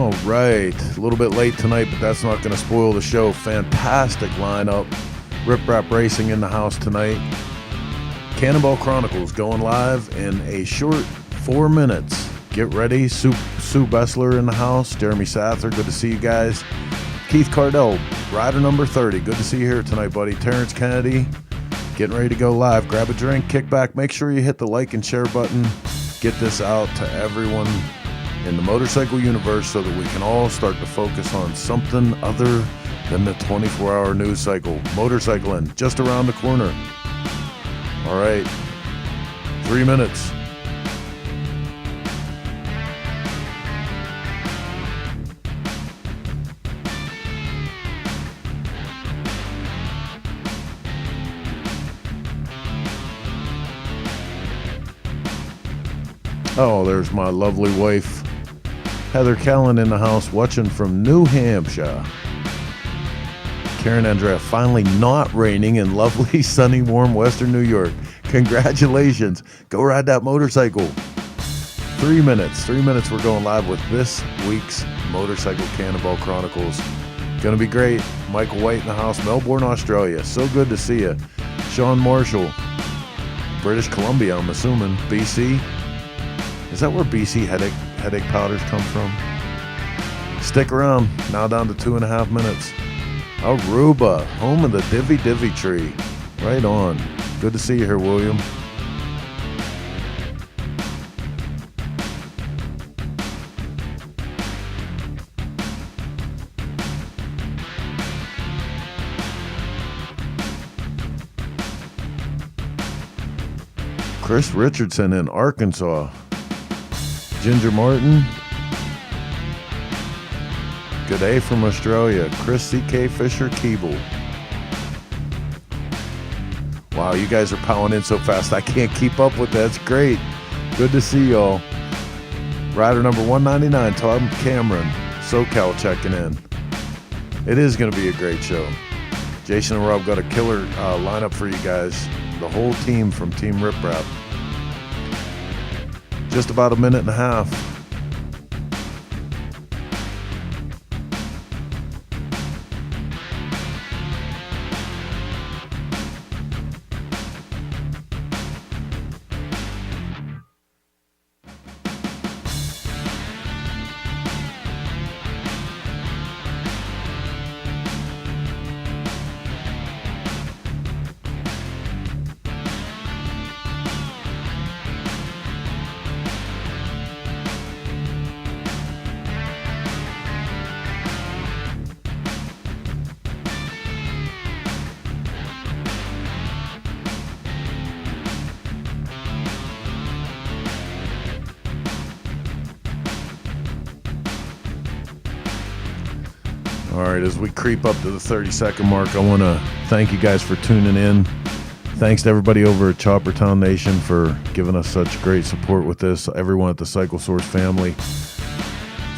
All right, a little bit late tonight, but that's not going to spoil the show. Fantastic lineup. Riprap Racing in the house tonight. Cannonball Chronicles going live in a short 4 minutes. Get ready. Sue Bessler in the house. Jeremy Sather, good to see you guys. Keith Cardell, rider number 30. Good to see you here tonight, buddy. Terrence Kennedy, getting ready to go live. Grab a drink, kick back. Make sure you hit the like and share button. Get this out to everyone in the motorcycle universe so that we can all start to focus on something other than the 24-hour news cycle. Motorcycling just around the corner. All right, 3 minutes. Oh, there's my lovely wife, Heather Callan, in the house watching from New Hampshire. Karen Andrea, finally not raining in lovely, sunny, warm Western New York. Congratulations. Go ride that motorcycle. 3 minutes. 3 minutes. We're going live with this week's Motorcycle Cannonball Chronicles. Going to be great. Michael White in the house, Melbourne, Australia. So good to see you. Sean Marshall, British Columbia, I'm assuming. BC. Is that where BC headache powders come from? Stick around. Now down to 2.5 minutes. Aruba, home of the Divvy tree. Right on. Good to see you here, William. Chris Richardson in Arkansas. Ginger Martin. Good day from Australia. Chris C.K. Fisher Keeble. Wow, you guys are powering in so fast. I can't keep up with that. It's great. Good to see y'all. Rider number 199, Todd Cameron. SoCal checking in. It is going to be a great show. Jason and Rob got a killer lineup for you guys. The whole team from Team Riprap. Just about a minute and a half. All right, as we creep up to the 30-second mark, I want to thank you guys for tuning in. Thanks to everybody over at Choppertown Nation for giving us such great support with this. Everyone at the Cycle Source family.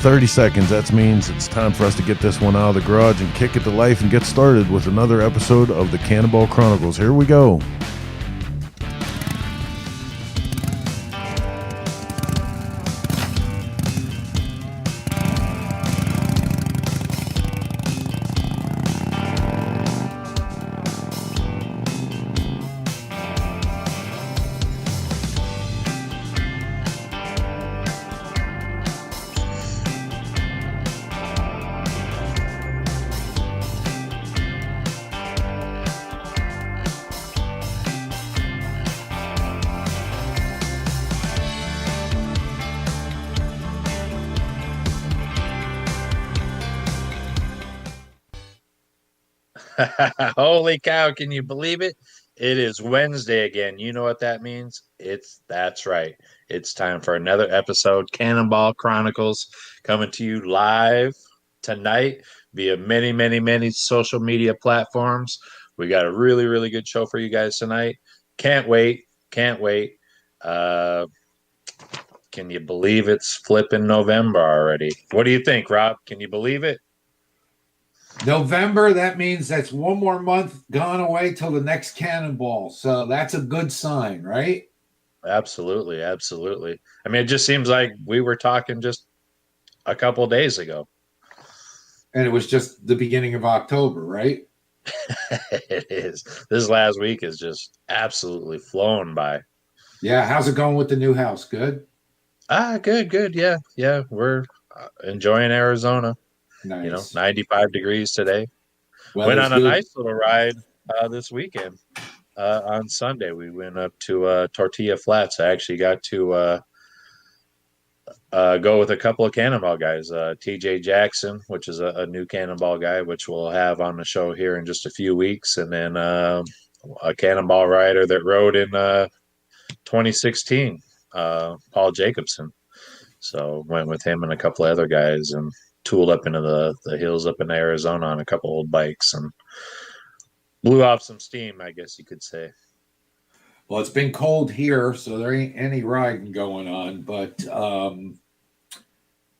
30 seconds, that means it's time for us to get this one out of the garage and kick it to life and get started with another episode of the Cannonball Chronicles. Here we go. Holy cow, can you believe it? It is Wednesday again. You know what that means? That's right. It's time for another episode, Cannonball Chronicles, coming to you live tonight via many social media platforms. We got a really, really good show for you guys tonight. Can't wait. Can you believe it's flipping November already? What do you think, Rob? Can you believe it? November, that means that's one more month gone away till the next Cannonball. So that's a good sign, right? Absolutely. I mean, it just seems like we were talking just a couple days ago. And it was just the beginning of October, right? It is. This last week is just absolutely flown by. Yeah. How's it going with the new house? Good? Good. Yeah. We're enjoying Arizona. Nice. 95 degrees today. Went Weather's on a good. nice little ride this weekend. On Sunday, we went up to Tortilla Flats. I actually got to go with a couple of Cannonball guys. TJ Jackson, which is a new Cannonball guy, which we'll have on the show here in just a few weeks. And then a Cannonball rider that rode in 2016, Paul Jacobson. So went with him and a couple of other guys and tooled up into the hills up in Arizona on a couple old bikes and blew off some steam, I guess you could say. Well, it's been cold here, so there ain't any riding going on, but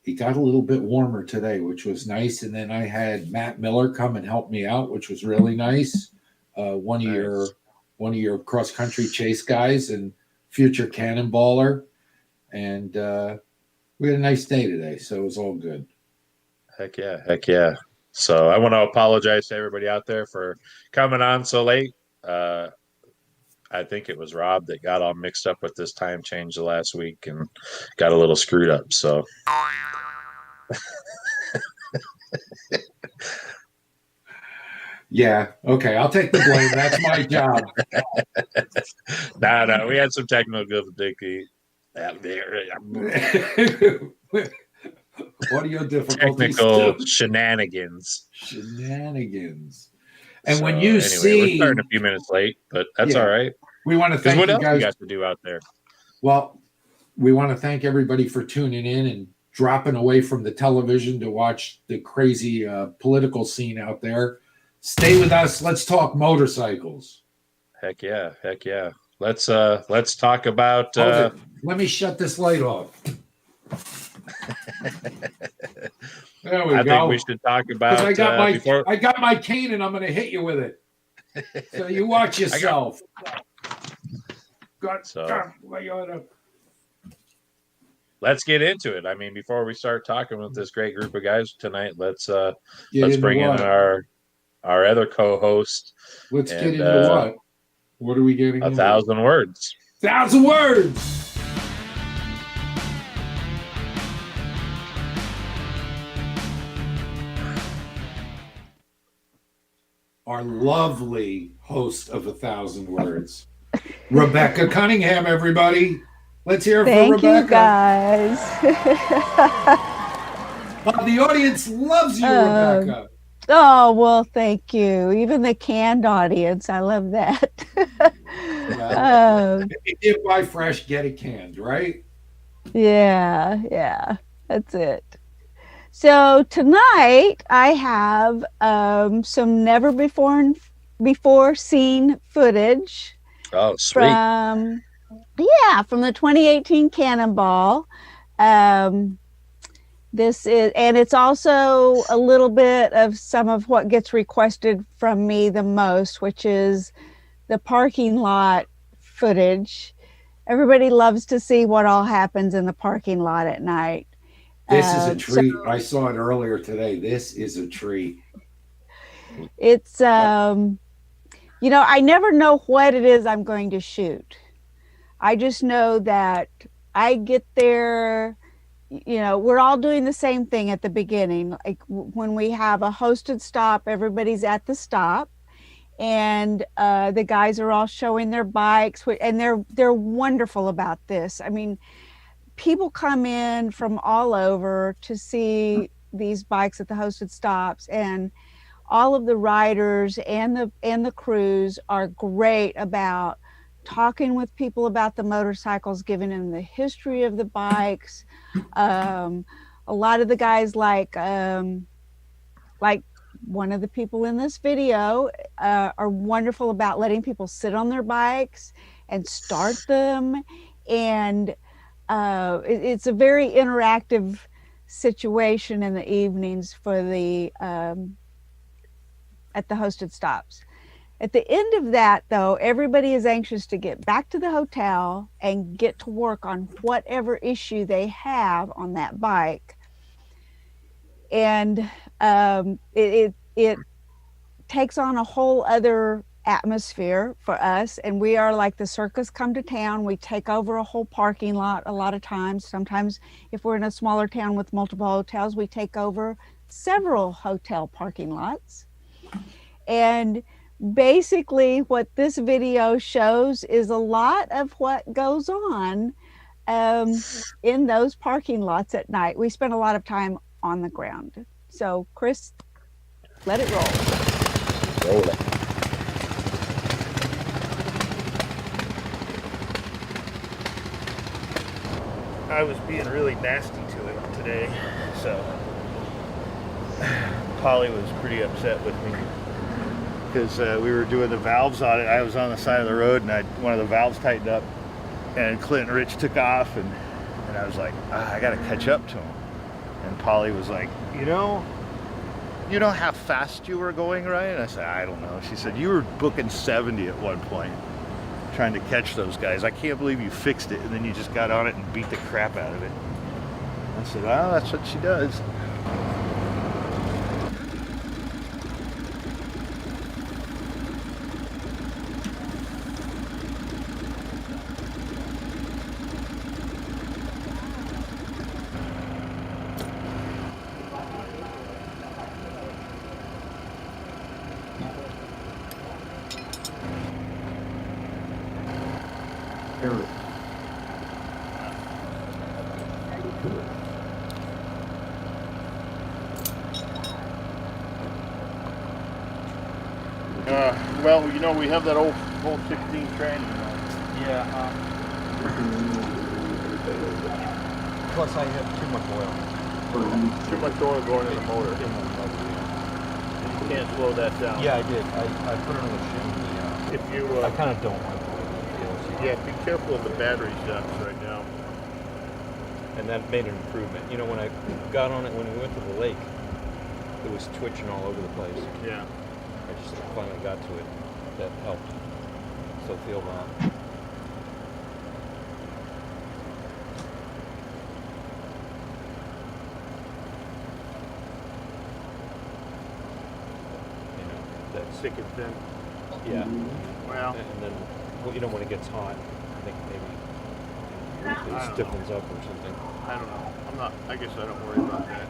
it got a little bit warmer today, which was nice. And then I had Matt Miller come and help me out, which was really nice. One of your cross country chase guys and future cannonballer, and we had a nice day today, so it was all good. Heck yeah. So I want to apologize to everybody out there for coming on so late. I think it was Rob that got all mixed up with this time change the last week and got a little screwed up. So yeah, okay, I'll take the blame. That's my job. No, we had some technical difficulty. Audio difficulties. Technical shenanigans. And so, when you anyway, see, we're starting a few minutes late, but that's all right. We want to thank what you else guys. You got to do out there? Well, we want to thank everybody for tuning in and dropping away from the television to watch the crazy political scene out there. Stay with us. Let's talk motorcycles. Heck yeah. Let's talk about. Let me shut this light off. There we go. I think we should talk about. I got my cane and I'm going to hit you with it. So you watch yourself. Let's get into it. I mean, before we start talking with this great group of guys tonight, let's bring in our other co-host. Let's get into what? What are we getting? 1,000 words. 1,000 words. Our lovely host of 1,000 words, Rebecca Cunningham, everybody. Let's hear it for Rebecca. Thank you, guys. The audience loves you, Rebecca. Oh, well, thank you. Even the canned audience. I love that. If you get buy fresh, get it canned, right? Yeah. That's it. So tonight I have some never before seen footage. Oh, sweet. From the 2018 Cannonball. It's also a little bit of some of what gets requested from me the most, which is the parking lot footage. Everybody loves to see what all happens in the parking lot at night. This is a treat. I saw it earlier today. This is a treat. It's, I never know what it is I'm going to shoot. I just know that I get there, we're all doing the same thing at the beginning. Like when we have a hosted stop, everybody's at the stop. And the guys are all showing their bikes, and they're wonderful about this. I mean, people come in from all over to see these bikes at the hosted stops, and all of the riders and the crews are great about talking with people about the motorcycles, giving them the history of the bikes. A lot of the guys, like one of the people in this video, are wonderful about letting people sit on their bikes and start them, and it's a very interactive situation in the evenings for the at the hosted stops. At the end of that, though, everybody is anxious to get back to the hotel and get to work on whatever issue they have on that bike. and it takes on a whole other atmosphere for us. And we are like the circus come to town. We take over a whole parking lot a lot of times. Sometimes if we're in a smaller town with multiple hotels, we take over several hotel parking lots. And basically what this video shows is a lot of what goes on in those parking lots at night. We spend a lot of time on the ground. So Chris, let it roll. Roll it. I was being really nasty to him today, so Polly was pretty upset with me because we were doing the valves on it. I was on the side of the road and one of the valves tightened up, and Clint and Rich took off, and I was like, I gotta catch up to him. And Polly was like, you know how fast you were going, right? And I said, I don't know. She said, you were booking 70 at one point, trying to catch those guys. I can't believe you fixed it, and then you just got on it and beat the crap out of it. I said, well, that's what she does. Well, we have that old 16 train. Yeah. Plus, I have too much oil. Too much oil going in the motor. In the motor, yeah. You can't slow that down. Yeah, I did. I put it on the shim. If you, I kind of don't like the way it feels. yeah, be careful of the battery steps right now. And that made an improvement. When I got on it, when we went to the lake, it was twitching all over the place. Yeah. I just finally got to it. That helped. Still feel that. That thick and thin. Yeah. Well. And then, when it gets hot, I think maybe it stiffens up or something. I don't know. I guess I don't worry about that.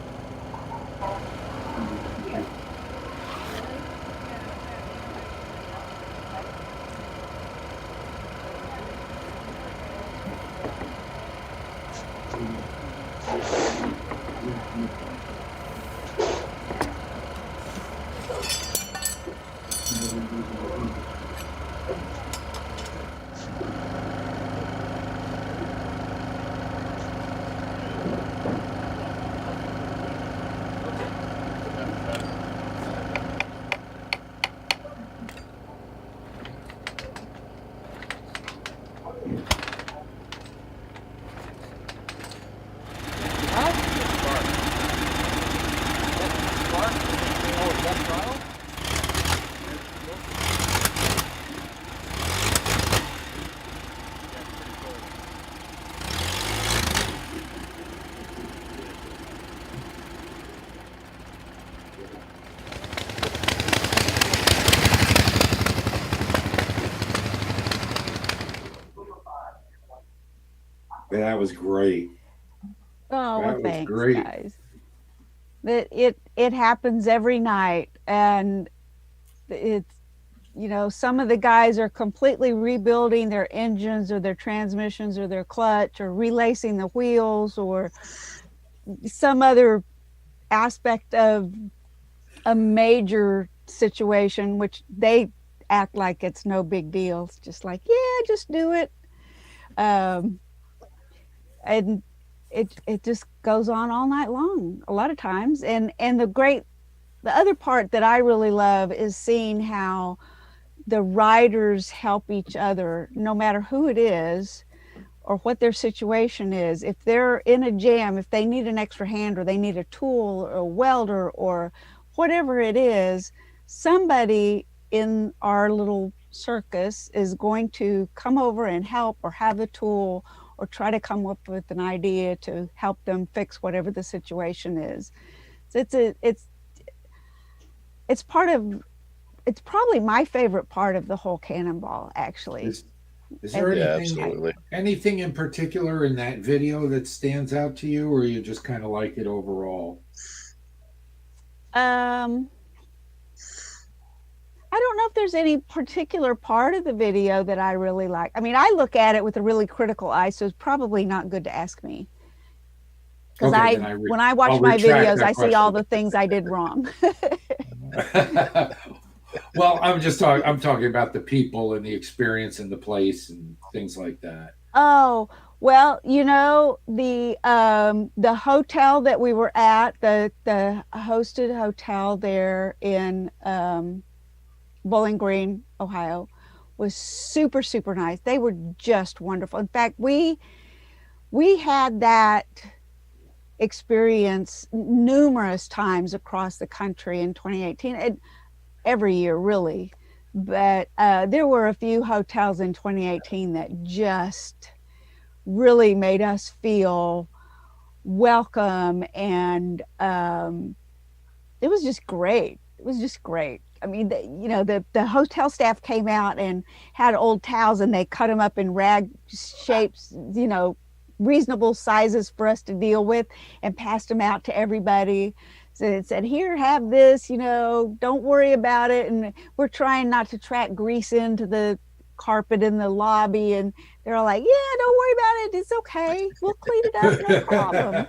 That was great. Oh, well, That was thanks, great. guys. It happens every night, and it's some of the guys are completely rebuilding their engines or their transmissions or their clutch or relacing the wheels or some other aspect of a major situation, which they act like it's no big deal. It's just like, yeah, just do it. And it just goes on all night long a lot of times. And the other part that I really love is seeing how the riders help each other, no matter who it is or what their situation is. If they're in a jam, if they need an extra hand or they need a tool or a welder or whatever it is, somebody in our little circus is going to come over and help or have a tool or try to come up with an idea to help them fix whatever the situation is. So it's part of, it's probably my favorite part of the whole Cannonball, actually. Is there Yeah, anything absolutely. anything in particular in that video that stands out to you, or you just kind of like it overall? I don't know if there's any particular part of the video that I really like. I mean, I look at it with a really critical eye, so it's probably not good to ask me. Because Okay, when I watch I'll my retract videos, that I see all question. the things I did wrong. Well, I'm talking about the people and the experience and the place and things like that. Oh, well, you know, the hotel that we were at, the hosted hotel there in Bowling Green, Ohio, was super, super nice. They were just wonderful. In fact, we had that experience numerous times across the country in 2018, and every year really. But there were a few hotels in 2018 that just really made us feel welcome, and it was just great. It was just great. I mean, the hotel staff came out and had old towels, and they cut them up in rag shapes, reasonable sizes for us to deal with, and passed them out to everybody. So it said, here, have this, don't worry about it. And we're trying not to track grease into the carpet in the lobby. And they're all like, yeah, don't worry about it. It's okay. We'll clean it up. No problem.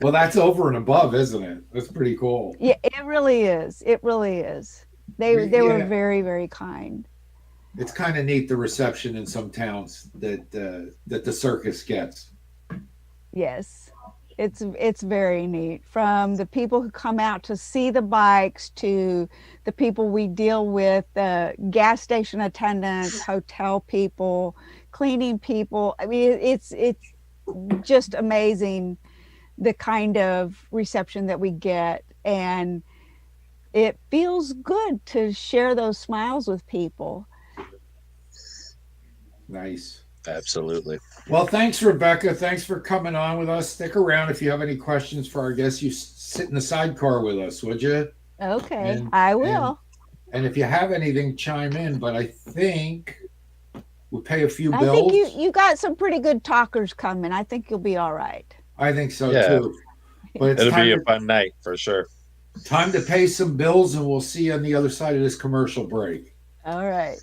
Well, that's over and above, isn't it? That's pretty cool. Yeah, it really is. It really is. They were very, very kind. It's kind of neat, the reception in some towns that the circus gets. Yes, it's very neat. From the people who come out to see the bikes to the people we deal with, gas station attendants, hotel people, cleaning people. I mean, it's just amazing the kind of reception that we get, and it feels good to share those smiles with people. Nice. Absolutely. Well, thanks, Rebecca. Thanks for coming on with us. Stick around if you have any questions for our guests. You sit in the sidecar with us, would you? Okay, I will. And if you have anything, chime in. But I think we'll pay a few bills. I think you got some pretty good talkers coming. I think you'll be all right. I think so, Yeah. too. But it's It'll be a fun night for sure. time to pay some bills, and we'll see you on the other side of this commercial break. All right.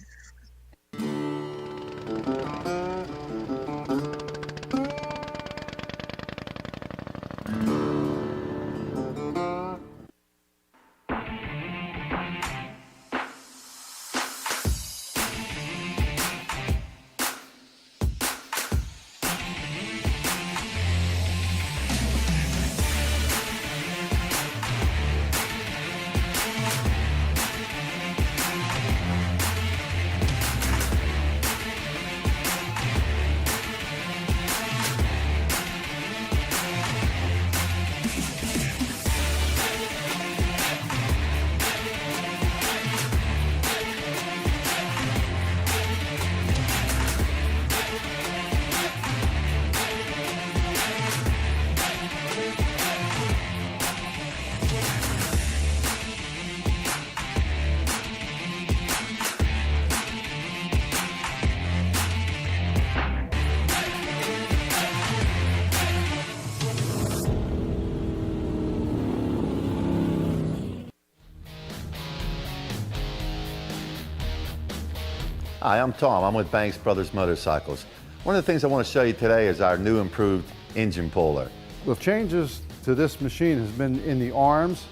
Hi, I'm Tom. I'm with Banks Brothers Motorcycles. One of the things I want to show you today is our new improved engine puller. The changes to this machine has been in the arms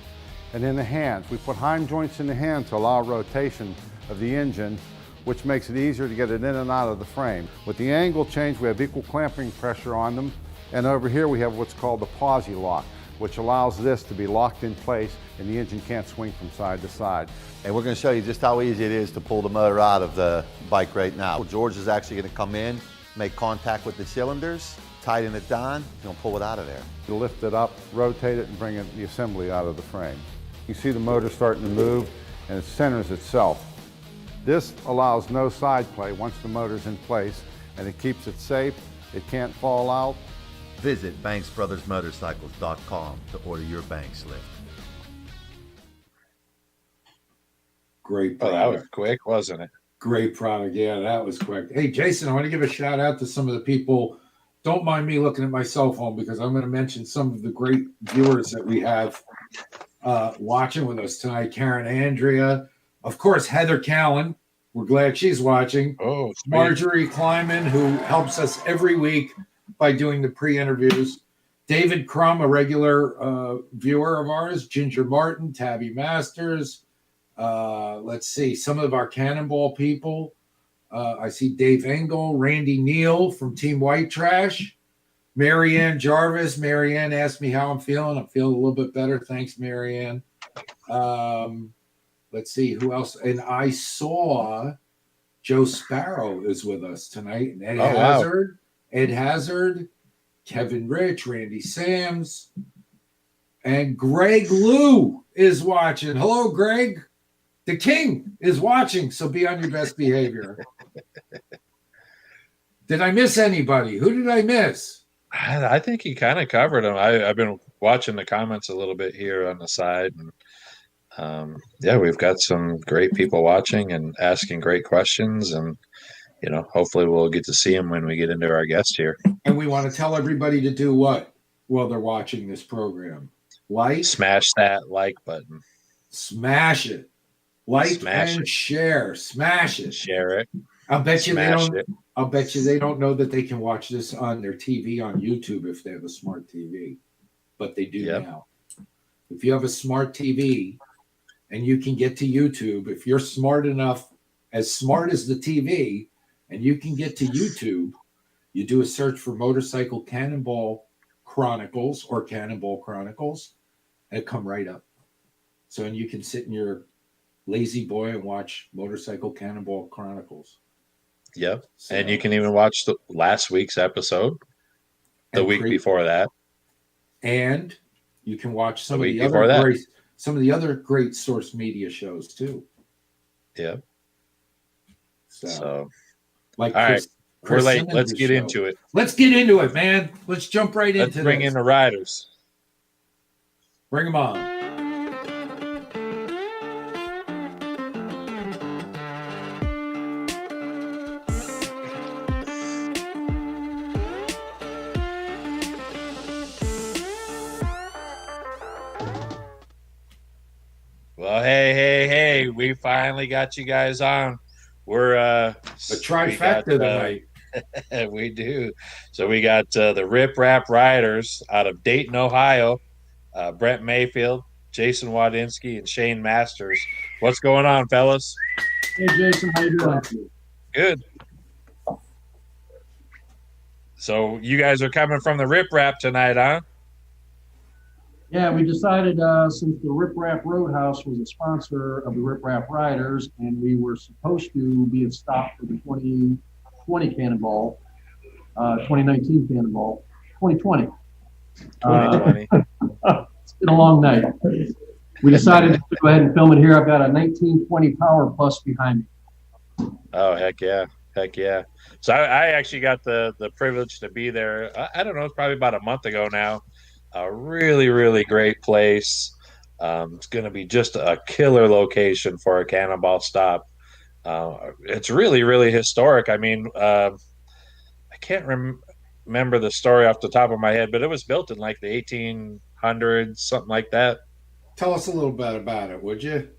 and in the hands. We put heim joints in the hand to allow rotation of the engine, which makes it easier to get it in and out of the frame. With the angle change, we have equal clamping pressure on them. And over here we have what's called the posi lock, which allows this to be locked in place and the engine can't swing from side to side. And we're going to show you just how easy it is to pull the motor out of the bike right now. George is actually going to come in, make contact with the cylinders, tighten it down, and he'll pull it out of there. You lift it up, rotate it, and bring the assembly out of the frame. You see the motor starting to move, and it centers itself. This allows no side play once the motor's in place, and it keeps it safe. It can't fall out, Visit BanksBrothersMotorcycles.com to order your Banks lift. Great Oh, that was product. quick, wasn't it? Great product. Yeah, that was quick. Hey, Jason, I want to give a shout out to some of the people. Don't mind me looking at my cell phone because I'm going to mention some of the great viewers that we have watching with us tonight. Karen Andrea, of course, Heather Callan. We're glad she's watching. Oh, sweet. Marjorie Kleiman, who helps us every week by doing the pre-interviews. David Crum, a regular viewer of ours. Ginger Martin, Tabby Masters. Let's see, some of our Cannonball people. I see Dave Engel, Randy Neal from Team White Trash, Marianne Jarvis. Marianne asked me how I'm feeling. I'm feeling a little bit better. Thanks, Marianne. Let's see who else. And I saw Joe Sparrow is with us tonight. And Ed Hazard, Kevin Rich, Randy Sams, and Greg Lou is watching. Hello, Greg. The King is watching, so be on your best behavior. Did I miss anybody? Who did I miss? I think you kind of covered them. I've been watching the comments a little bit here on the side. And, yeah, we've got some great people watching and asking great questions. And, hopefully we'll get to see them when we get into our guest here. And we want to tell everybody to do what while they're watching this program? Smash that like button. Smash it. Share. Smash it. Share it. I'll bet you they don't know that they can watch this on their TV on YouTube if they have a smart TV. But they do now. If you have a smart TV and you can get to YouTube, if you're smart enough, as smart as the TV, and you can get to YouTube, you do a search for Motorcycle Cannonball Chronicles or Cannonball Chronicles, and it come right up. So, and you can sit in your lazy boy and watch Motorcycle Cannonball Chronicles. Yep. So, and you can even watch the last week's episode, the week before that. And you can watch some of the other great source media shows too. Yep. So like all right. We're late. Let's get into it. Let's get into it, man. Let's jump right into this. Bring in the riders. Bring them on. Well, hey, we finally got you guys on. We're a trifecta tonight. We do. So we got the Riprap Riders out of Dayton, Ohio. Brent Mayfield, Jason Wadinsky, and Shane Masters. What's going on, fellas? Hey, Jason, how you doing? Good. So you guys are coming from the Riprap tonight, huh? Yeah, we decided since the Riprap Roadhouse was a sponsor of the Riprap Riders, and we were supposed to be a stop for the 2020 Cannonball, 2019 Cannonball, 2020. 2020. It's been a long night. We decided to go ahead and film it here. I've got a 1920 Power Plus behind me. Oh, heck yeah. So I actually got the privilege to be there. I don't know, it's probably about a month ago now. A really, really great place. It's going to be just a killer location for a Cannonball stop. It's really, really historic. I mean, I can't remember the story off the top of my head, but it was built in like the 1800s, something like that. Tell us a little bit about it, would you?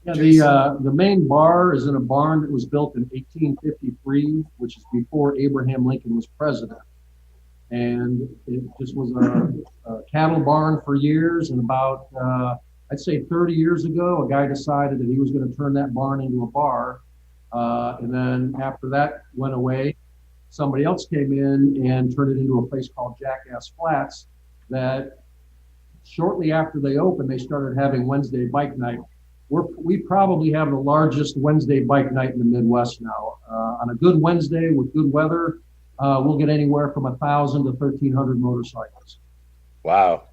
Yeah, the main bar is in a barn that was built in 1853, which is before Abraham Lincoln was president. And it just was a cattle barn for years. And about, I'd say 30 years ago, a guy decided that he was going to turn that barn into a bar. And then after that went away, somebody else came in and turned it into a place called Jackass Flats that shortly after they opened, they started having Wednesday bike night. We probably have the largest Wednesday bike night in the Midwest now. On a good Wednesday with good weather, we'll get anywhere from 1,000 to 1,300 motorcycles. Wow.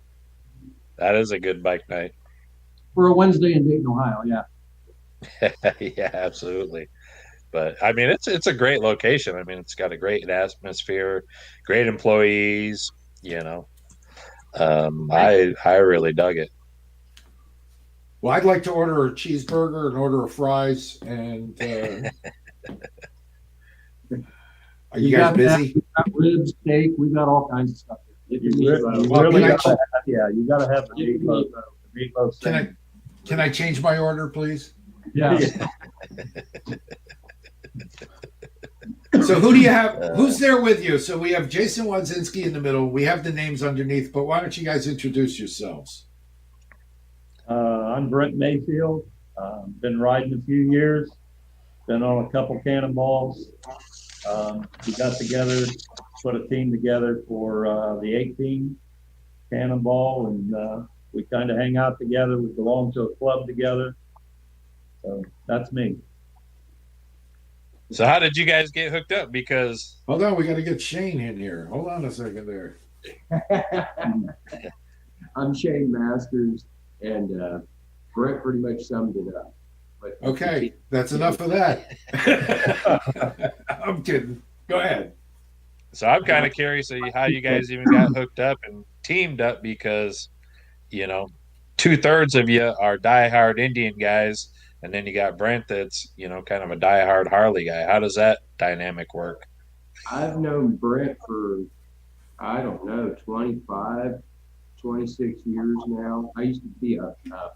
That is a good bike night. For a Wednesday in Dayton, Ohio, yeah. Yeah, absolutely. But I mean, it's a great location. I mean, it's got a great atmosphere, great employees. You know, I really dug it. Well, I'd like to order a cheeseburger, an order of fries, and are you guys busy? We got ribs, steak. We got all kinds of stuff. You really gotta you got to have the meatloaf. The meatloaf. Can I change my order, please? Yeah. So who do you have? Who's there with you? So we have Jason Wadzinski in the middle. We have the names underneath, but why don't you guys introduce yourselves? I'm Brent Mayfield. Been riding a few years. Been on a couple cannonballs. We got together, put a team together for the 18 cannonball, and we kind of hang out together. We belong to a club together. So that's me. So how did you guys get hooked up? Because Hold on, we got to get Shane in here. Hold on a second there. I'm Shane Masters, and Brent pretty much summed it up. But Okay, that's enough of that. I'm kidding. Go ahead. So I'm kind of curious how you guys even got hooked up and teamed up, because, you know, 2/3 of you are diehard Indian guys, and then you got Brent that's, you know, kind of a diehard Harley guy. How does that dynamic work? I've known Brent for, I don't know, 25, 26 years now. I used to be a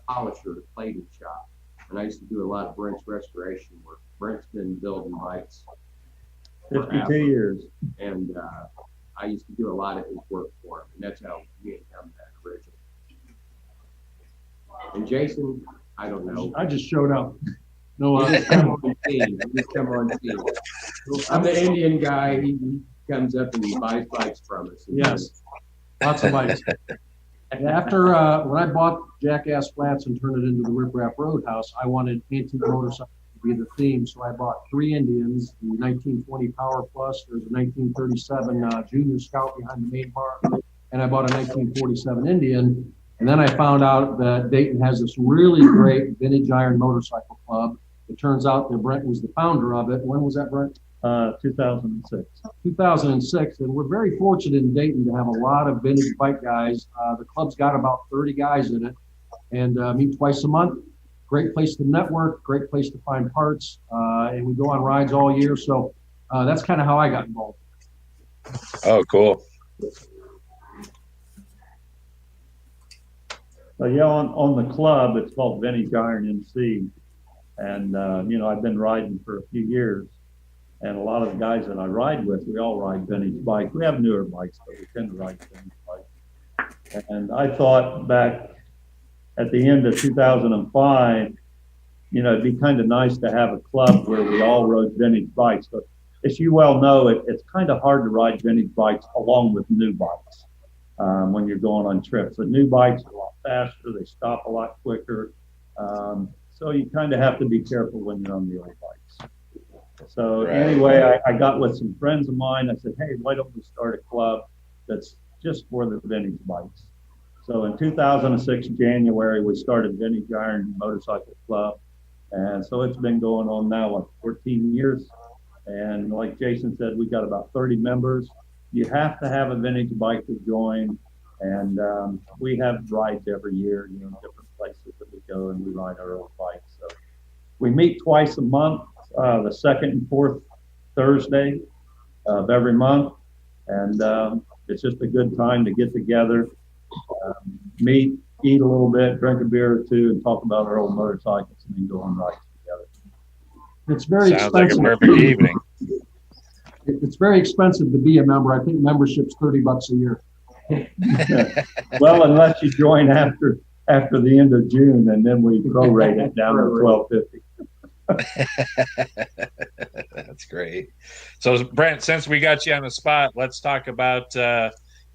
polisher at a plating shop, and I used to do a lot of Brent's restoration work. Brent's been building bikes 52 years. And I used to do a lot of his work for him, and that's how me and him met originally. And Jason, I don't know. I just showed up. No, I'm on scene. I'm the Indian guy. He comes up and he buys bikes from us. Yes, lots of bikes. And after when I bought Jackass Flats and turned it into the Riprap Roadhouse, I wanted antique motorcycles to be the theme, so I bought 3 Indians: the 1920 Power Plus, there's a 1937 Junior Scout behind the main bar, and I bought a 1947 Indian. And then I found out that Dayton has this really great vintage iron motorcycle club. It turns out that Brent was the founder of it. When was that, Brent? 2006. 2006, and we're very fortunate in Dayton to have a lot of vintage bike guys. The club's got about 30 guys in it, and meet twice a month. Great place to network, great place to find parts, and we go on rides all year. So that's kind of how I got involved. Oh, cool. So yeah, on the club, it's called Vintage Iron MC, and you know, I've been riding for a few years, and a lot of the guys that I ride with, we all ride vintage bikes. We have newer bikes, but we tend to ride vintage bikes. And I thought back at the end of 2005, you know, it'd be kind of nice to have a club where we all rode vintage bikes. But as you well know, it's kind of hard to ride vintage bikes along with new bikes when you're going on trips. The new bikes are a lot faster, they stop a lot quicker. So you kind of have to be careful when you're on the old bikes. So anyway, I got with some friends of mine. I said, hey, why don't we start a club that's just for the vintage bikes? So in 2006, January, we started Vintage Iron Motorcycle Club. And so it's been going on now like 14 years. And like Jason said, we got about 30 members. You have to have a vintage bike to join. And we have rides every year, you know, different places that we go and we ride our old bikes. So we meet twice a month, the second and fourth Thursday of every month. And it's just a good time to get together, meet, eat a little bit, drink a beer or two, and talk about our old motorcycles, and then go on rides together. It's very Sounds expensive. like a perfect evening. It's very expensive to be a member. I think membership's $30 a year. Well, unless you join after the end of June, and then we prorate it down to $12.50. That's great. So, Brent, since we got you on the spot, let's talk about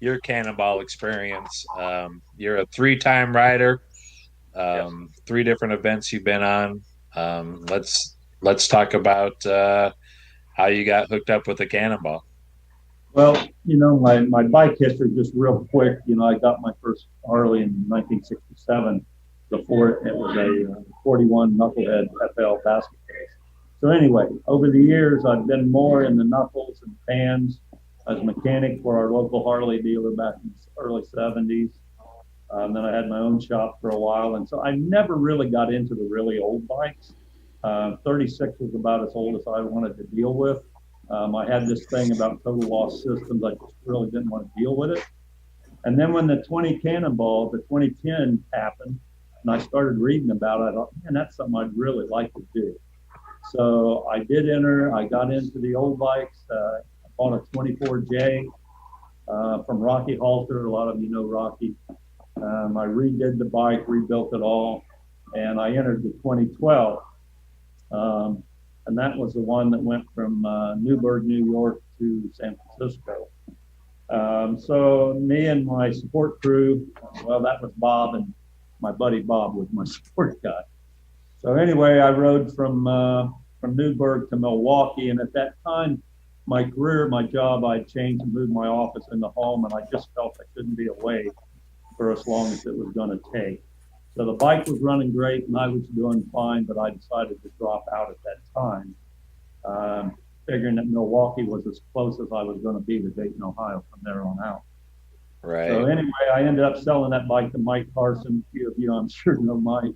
your Cannonball experience. You're a 3-time rider, 3 different events you've been on. Let's talk about how you got hooked up with the Cannonball. Well, you know, my bike history, just real quick, you know, I got my first Harley in 1967 before it was a 41 Knucklehead FL basket case. So anyway, over the years, I've been more in the knuckles and pans as a mechanic for our local Harley dealer back in the early 70s. Then I had my own shop for a while. And so I never really got into the really old bikes. 36 was about as old as I wanted to deal with. I had this thing about total loss systems. I just really didn't want to deal with it. And then when the 20 Cannonball, the 2010 happened, and I started reading about it, I thought, man, that's something I'd really like to do. So I did enter. I got into the old bikes. I bought a 24J from Rocky Halter. A lot of you know Rocky. I redid the bike, rebuilt it all, and I entered the 2012. And that was the one that went from Newburgh, New York to San Francisco. So me and my support crew, well, that was Bob, and my buddy Bob was my support guy. So anyway, I rode from Newburgh to Milwaukee, and at that time, my career, my job, I changed and moved my office into home, and I just felt I couldn't be away for as long as it was going to take. So the bike was running great, and I was doing fine, but I decided to drop out at that time, figuring that Milwaukee was as close as I was going to be to Dayton, Ohio from there on out. Right. So anyway, I ended up selling that bike to Mike Carson. A few of you, I'm sure, know Mike.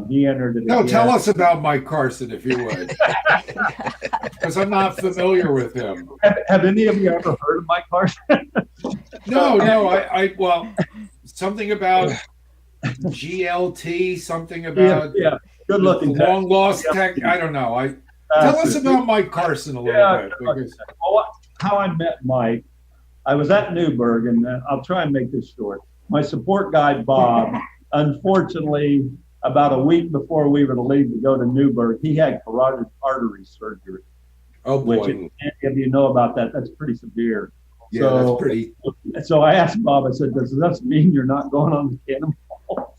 He entered it. No, tell us about Mike Carson, if you would, because I'm not familiar with him. Have any of you ever heard of Mike Carson? No, well, something about GLT, something about good looking, long lost tech. I don't know. Tell us about Mike Carson a little bit. Because... Well, how I met Mike, I was at Newburgh, and I'll try and make this short. My support guy, Bob, unfortunately, about a week before we were to leave to go to Newburgh, he had carotid artery surgery. Oh boy! Which, if you know about that, that's pretty severe. Yeah, so, that's pretty. So I asked Bob. I said, "Does this mean you're not going on the Cannonball?"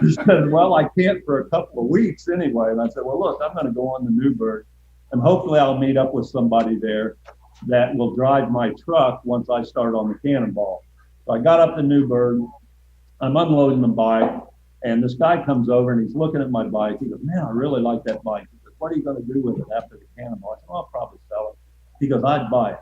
He said, "Well, I can't for a couple of weeks anyway." And I said, "Well, look, I'm going to go on to Newburgh, and hopefully I'll meet up with somebody there that will drive my truck once I start on the Cannonball." So I got up to Newburgh. I'm unloading the bike, and this guy comes over and he's looking at my bike. He goes, "Man, I really like that bike." He goes, "What are you going to do with it after the Cannonball?" I said, "Well, I'll probably sell it." He goes, "I'd buy it."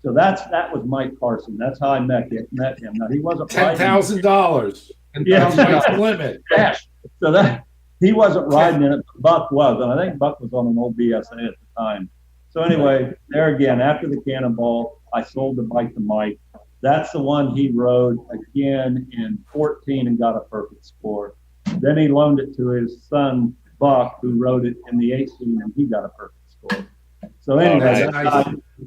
So that was Mike Carson. That's how I met him. Now he wasn't $10,000. Yeah, That's the limit. Yeah. So that he wasn't riding in it. Buck was, and I think Buck was on an old BSA at the time. So anyway, there again, after the Cannonball, I sold the bike to Mike. That's the one he rode again in 14 and got a perfect score. Then he loaned it to his son Buck, who rode it in the 18, and he got a perfect score. So anyway,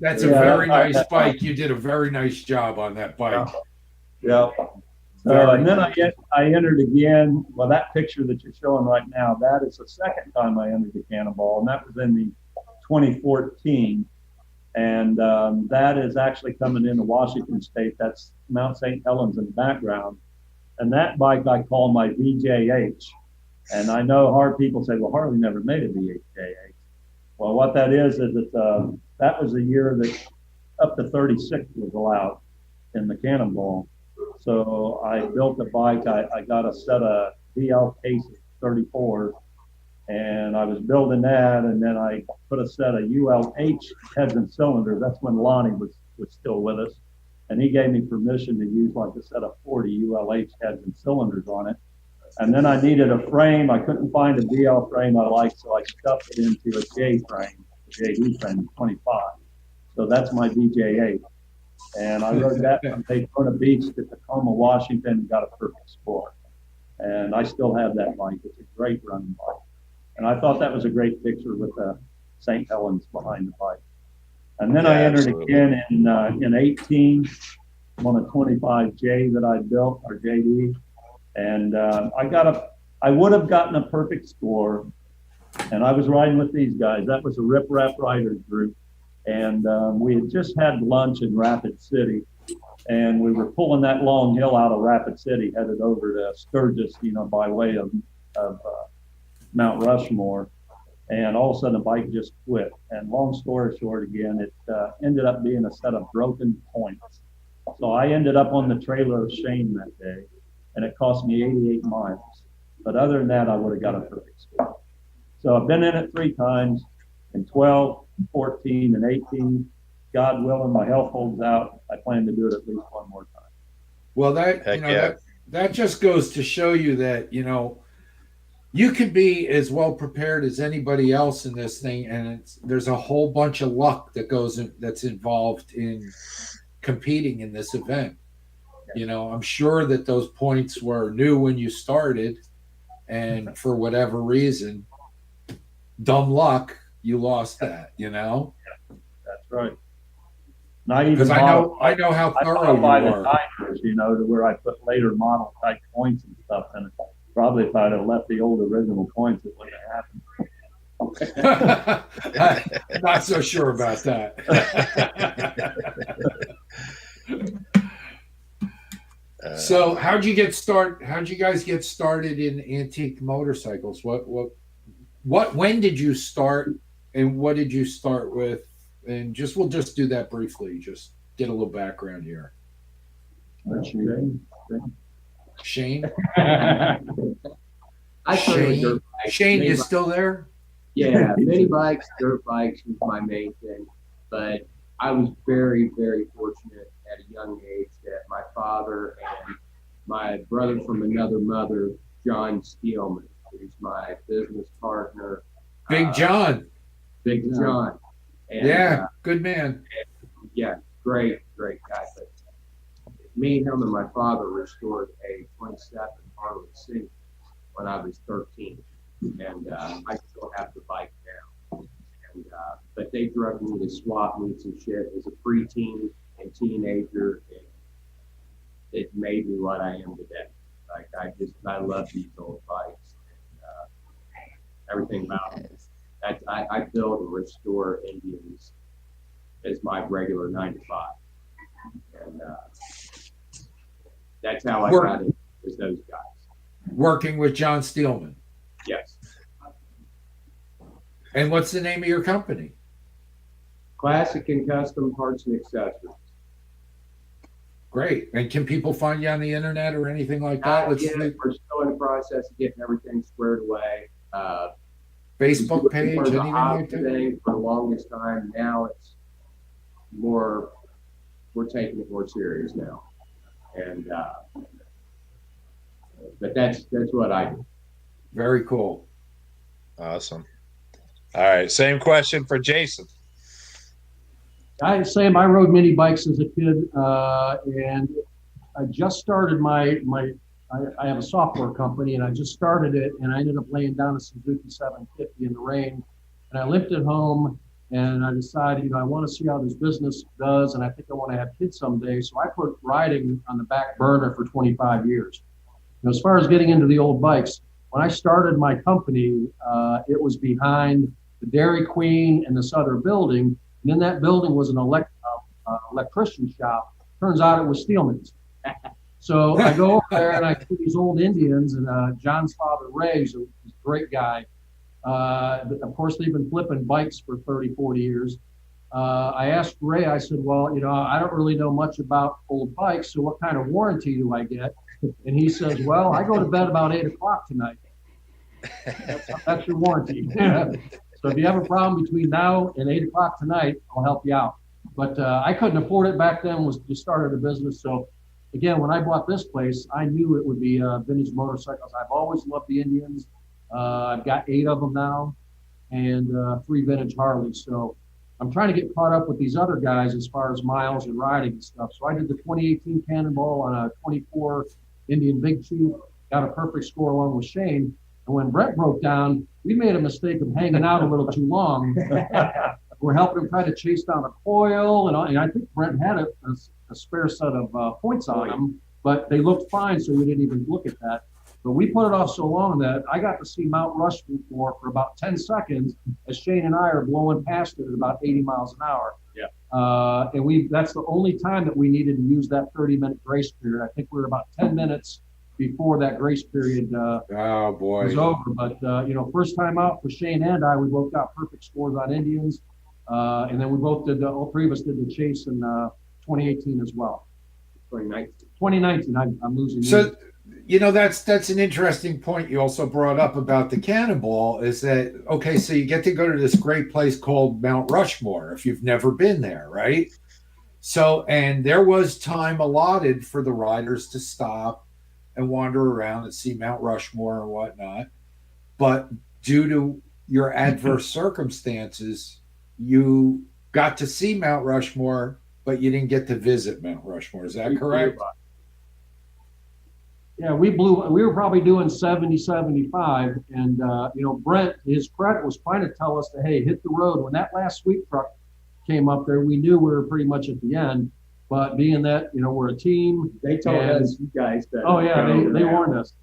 that's a very nice bike. You did a very nice job on that bike. Yeah. So, and then I entered again. Well, that picture that you're showing right now, that is the second time I entered the Cannonball, and that was in the 2014. And that is actually coming into Washington State. That's Mount St. Helens in the background. And that bike I call my VJH. And I know hard people say, well, Harley never made a VJH. Well, what that is that that was the year that up to 36 was allowed in the Cannonball. So I built a bike. I got a set of VL cases, 34s, and I was building that. And then I put a set of ULH heads and cylinders. That's when Lonnie was still with us. And he gave me permission to use like a set of 40 ULH heads and cylinders on it. And then I needed a frame. I couldn't find a VL frame I liked, so I stuffed it into a J frame, a JD frame, 25. So that's my VJ8. And I rode that from Daytona Beach to Tacoma, Washington, and got a perfect score. And I still have that bike. It's a great running bike. And I thought that was a great picture with St. Helens behind the bike. And then I entered again in 18 on a 25J that I built, or JD. And I would have gotten a perfect score. And I was riding with these guys. That was a Riprap Riders group. And we had just had lunch in Rapid City. And we were pulling that long hill out of Rapid City, headed over to Sturgis, by way of Mount Rushmore. And all of a sudden the bike just quit. And long story short, again, it ended up being a set of broken points. So I ended up on the trailer of shame that day. And it cost me 88 miles. But other than that, I would have got a perfect score. So I've been in it 3 times, in 12, 14, and 18. God willing, my health holds out. I plan to do it at least one more time. Well, that Heck you know yeah. that just goes to show you that you can be as well prepared as anybody else in this thing, and there's a whole bunch of luck that's involved in competing in this event. I'm sure that those points were new when you started, and for whatever reason, dumb luck, you lost that. That's right. Not even Because I know how thorough you by the are. timers, to where I put later model type points and stuff in it. Probably if I'd have left the old original points, it wouldn't have happened. I'm not so sure about that. So how'd you guys get started in antique motorcycles? When did you start, and what did you start with? And we'll just do that briefly. Just get a little background here. Shane? I started with dirt bikes. Shane, Mini you bikes. still there? Yeah, mini bikes, dirt bikes was my main thing. But I was very, very fortunate at a young age that my father and my brother from another mother, John Steelman, who's my business partner. Big John. Big John. And, Yeah, good man. yeah, great guy. But me, him, and my father restored a 27 Harley Single when I was 13. And I still have the bike now. And but they drug me to swap meets and shit as a preteen and teenager. And it made me what I am today. Like I love these old bikes and everything about them. I build and restore Indians as my regular 9 to 5. And that's how I got it with those guys. Working with John Steelman. Yes. And what's the name of your company? Classic and custom parts and accessories. Great. And can people find you on the internet or anything like that? We're still in the process of getting everything squared away. Facebook page, for the anything like that? thing for the longest time. Now it's more, we're taking it more serious now. And but that's what I do. Very cool. Awesome. All right. Same question for Jason. Same. I rode mini bikes as a kid, and I just started I have a software company, and I just started it, and I ended up laying down a Suzuki 750 in the rain, and I limped it home, and I decided, I want to see how this business does, and I think I want to have kids someday, so I put riding on the back burner for 25 years. And as far as getting into the old bikes, when I started my company, it was behind the Dairy Queen and this other building, and in that building was an electrician shop. Turns out it was Steelman's. So I go over there and I see these old Indians, and John's father, Ray, is a great guy. Of course, they've been flipping bikes for 30, 40 years. I asked Ray, I said, well, I don't really know much about old bikes, so what kind of warranty do I get? And he says, well, I go to bed about 8 o'clock tonight. That's your warranty. So if you have a problem between now and 8 o'clock tonight, I'll help you out. But I couldn't afford it back then, was just started a business. So again, when I bought this place, I knew it would be vintage motorcycles. I've always loved the Indians. I've got 8 of them now, and 3 vintage Harleys. So I'm trying to get caught up with these other guys as far as miles and riding and stuff. So I did the 2018 Cannonball on a 24 Indian Big Chief, got a perfect score along with Shane. And when Brent broke down, we made a mistake of hanging out a little too long. We're helping him try to chase down a coil, and I think Brent had a spare set of points on them, but they looked fine, so we didn't even look at that. But we put it off so long that I got to see Mount Rushmore for about 10 seconds as Shane and I are blowing past it at about 80 miles an hour. Yeah. And that's the only time that we needed to use that 30-minute grace period. I think we were about 10 minutes before that grace period oh boy was over. But first time out for Shane and I, we both got perfect scores on Indians, and then we both did. All 3 of us did the chase in 2018 as well. 2019. 2019. I'm losing. So That's an interesting point you also brought up about the Cannonball is that, okay, so you get to go to this great place called Mount Rushmore if you've never been there, right? So, and there was time allotted for the riders to stop and wander around and see Mount Rushmore and whatnot. But due to your adverse circumstances, you got to see Mount Rushmore, but you didn't get to visit Mount Rushmore. Is that correct? Yeah, we were probably doing 70, 75. And, Brent, his credit was trying to tell us that, hey, hit the road. When that last sweep truck came up there, we knew we were pretty much at the end. But being that, we're a team. They told us, you guys, that. Oh, yeah, they warned us.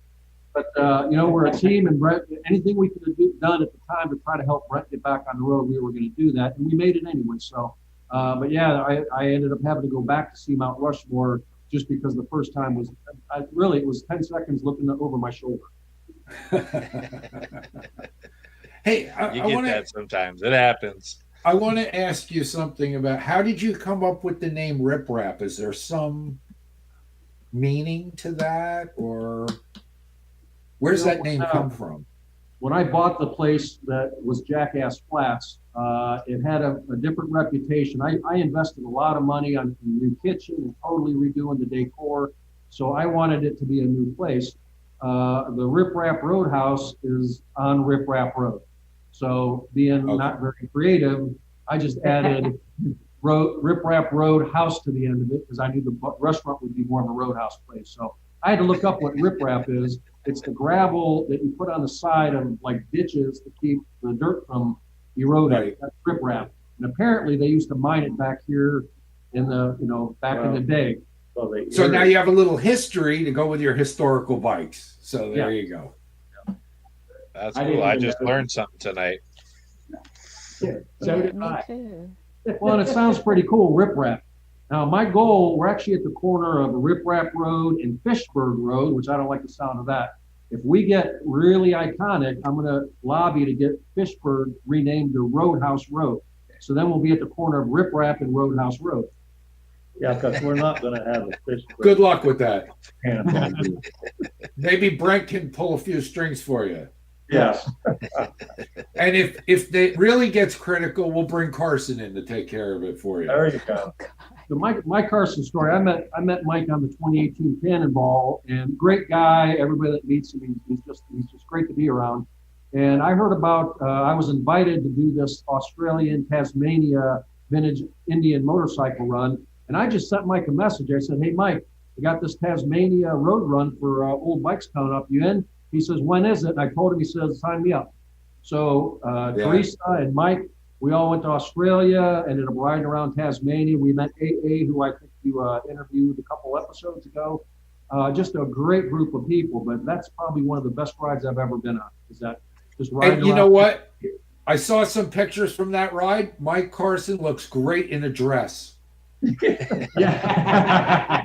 But, we're a team, and Brent, anything we could have done at the time to try to help Brent get back on the road, we were going to do that. And we made it anyway. So, but yeah, I ended up having to go back to see Mount Rushmore just because the first time it was 10 seconds looking over my shoulder. Hey, you get that sometimes. It happens. I want to ask you something about how did you come up with the name Riprap? Is there some meaning to that, or where's that name come from? When I bought the place that was Jackass Flats, it had a different reputation. I invested a lot of money on a new kitchen and totally redoing the decor. So I wanted it to be a new place. The Riprap Roadhouse is on Riprap Road. So being not very creative, I just added Riprap Roadhouse to the end of it because I knew the restaurant would be more of a roadhouse place. So I had to look up what riprap is. It's the gravel that you put on the side of like ditches to keep the dirt from eroding. Right. That's riprap. And apparently they used to mine it back here in the, back in the day. So now you have a little history to go with your historical bikes. So there you go. That's cool. I just learned something tonight. Yeah, so did I. Well, and it sounds pretty cool, Riprap. Now, my goal, we're actually at the corner of Riprap Road and Fishburg Road, which I don't like the sound of that. If we get really iconic, I'm going to lobby to get Fishburg renamed to Roadhouse Road. So then we'll be at the corner of Riprap and Roadhouse Road. Yeah, because we're not going to have a Fishburg. Good luck with that. Maybe Brent can pull a few strings for you. Yes. And if it really gets critical, we'll bring Carson in to take care of it for you. There you go. The my Carson story. I met Mike on the 2018 Cannonball, and great guy. Everybody that meets him, he's just great to be around. And I heard about. I was invited to do this Australian Tasmania vintage Indian motorcycle run, and I just sent Mike a message. I said, "Hey Mike, we got this Tasmania road run for old bikes coming up. You in?" He says, "When is it?" And I told him. He says, "Sign me up." So Teresa and Mike, we all went to Australia, ended up riding around Tasmania. We met AA, who I think you interviewed a couple episodes ago. Just a great group of people, but that's probably one of the best rides I've ever been on. Is that just riding And you know what? I saw some pictures from that ride. Mike Carson looks great in a dress. Yeah.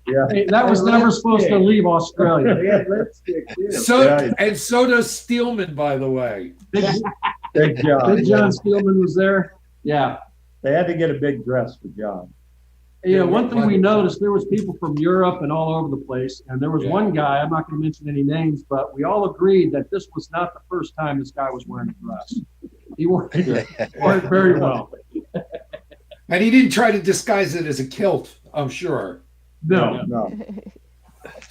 Yeah. Hey, that was never supposed to leave Australia. They had lipstick too. And so does Steelman, by the way. Big John. Big John Steelman was there. Yeah. They had to get a big dress for John. One thing we noticed, there was people from Europe and all over the place. And there was one guy, I'm not going to mention any names, but we all agreed that this was not the first time this guy was wearing a dress. He wore it very well. And he didn't try to disguise it as a kilt, I'm sure. No.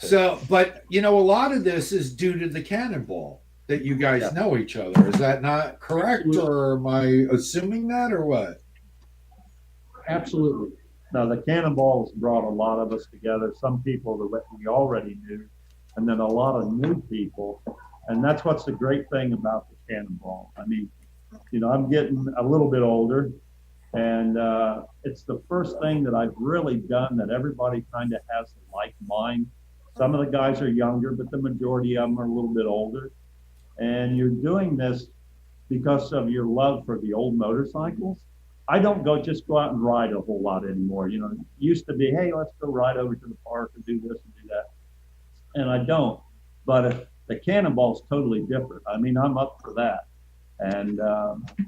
So, but a lot of this is due to the Cannonball that you guys know each other. Is that not correct, or am I assuming that, or what? Absolutely. Now, the Cannonballs brought a lot of us together. Some people that we already knew, and then a lot of new people. And that's what's the great thing about the Cannonball. I mean, I'm getting a little bit older. And it's the first thing that I've really done that everybody kind of has a like mind. Some of the guys are younger, but the majority of them are a little bit older. And you're doing this because of your love for the old motorcycles. I don't just go out and ride a whole lot anymore. It used to be, hey, let's go ride over to the park and do this and do that. And I don't. But the Cannonball's totally different. I mean, I'm up for that. And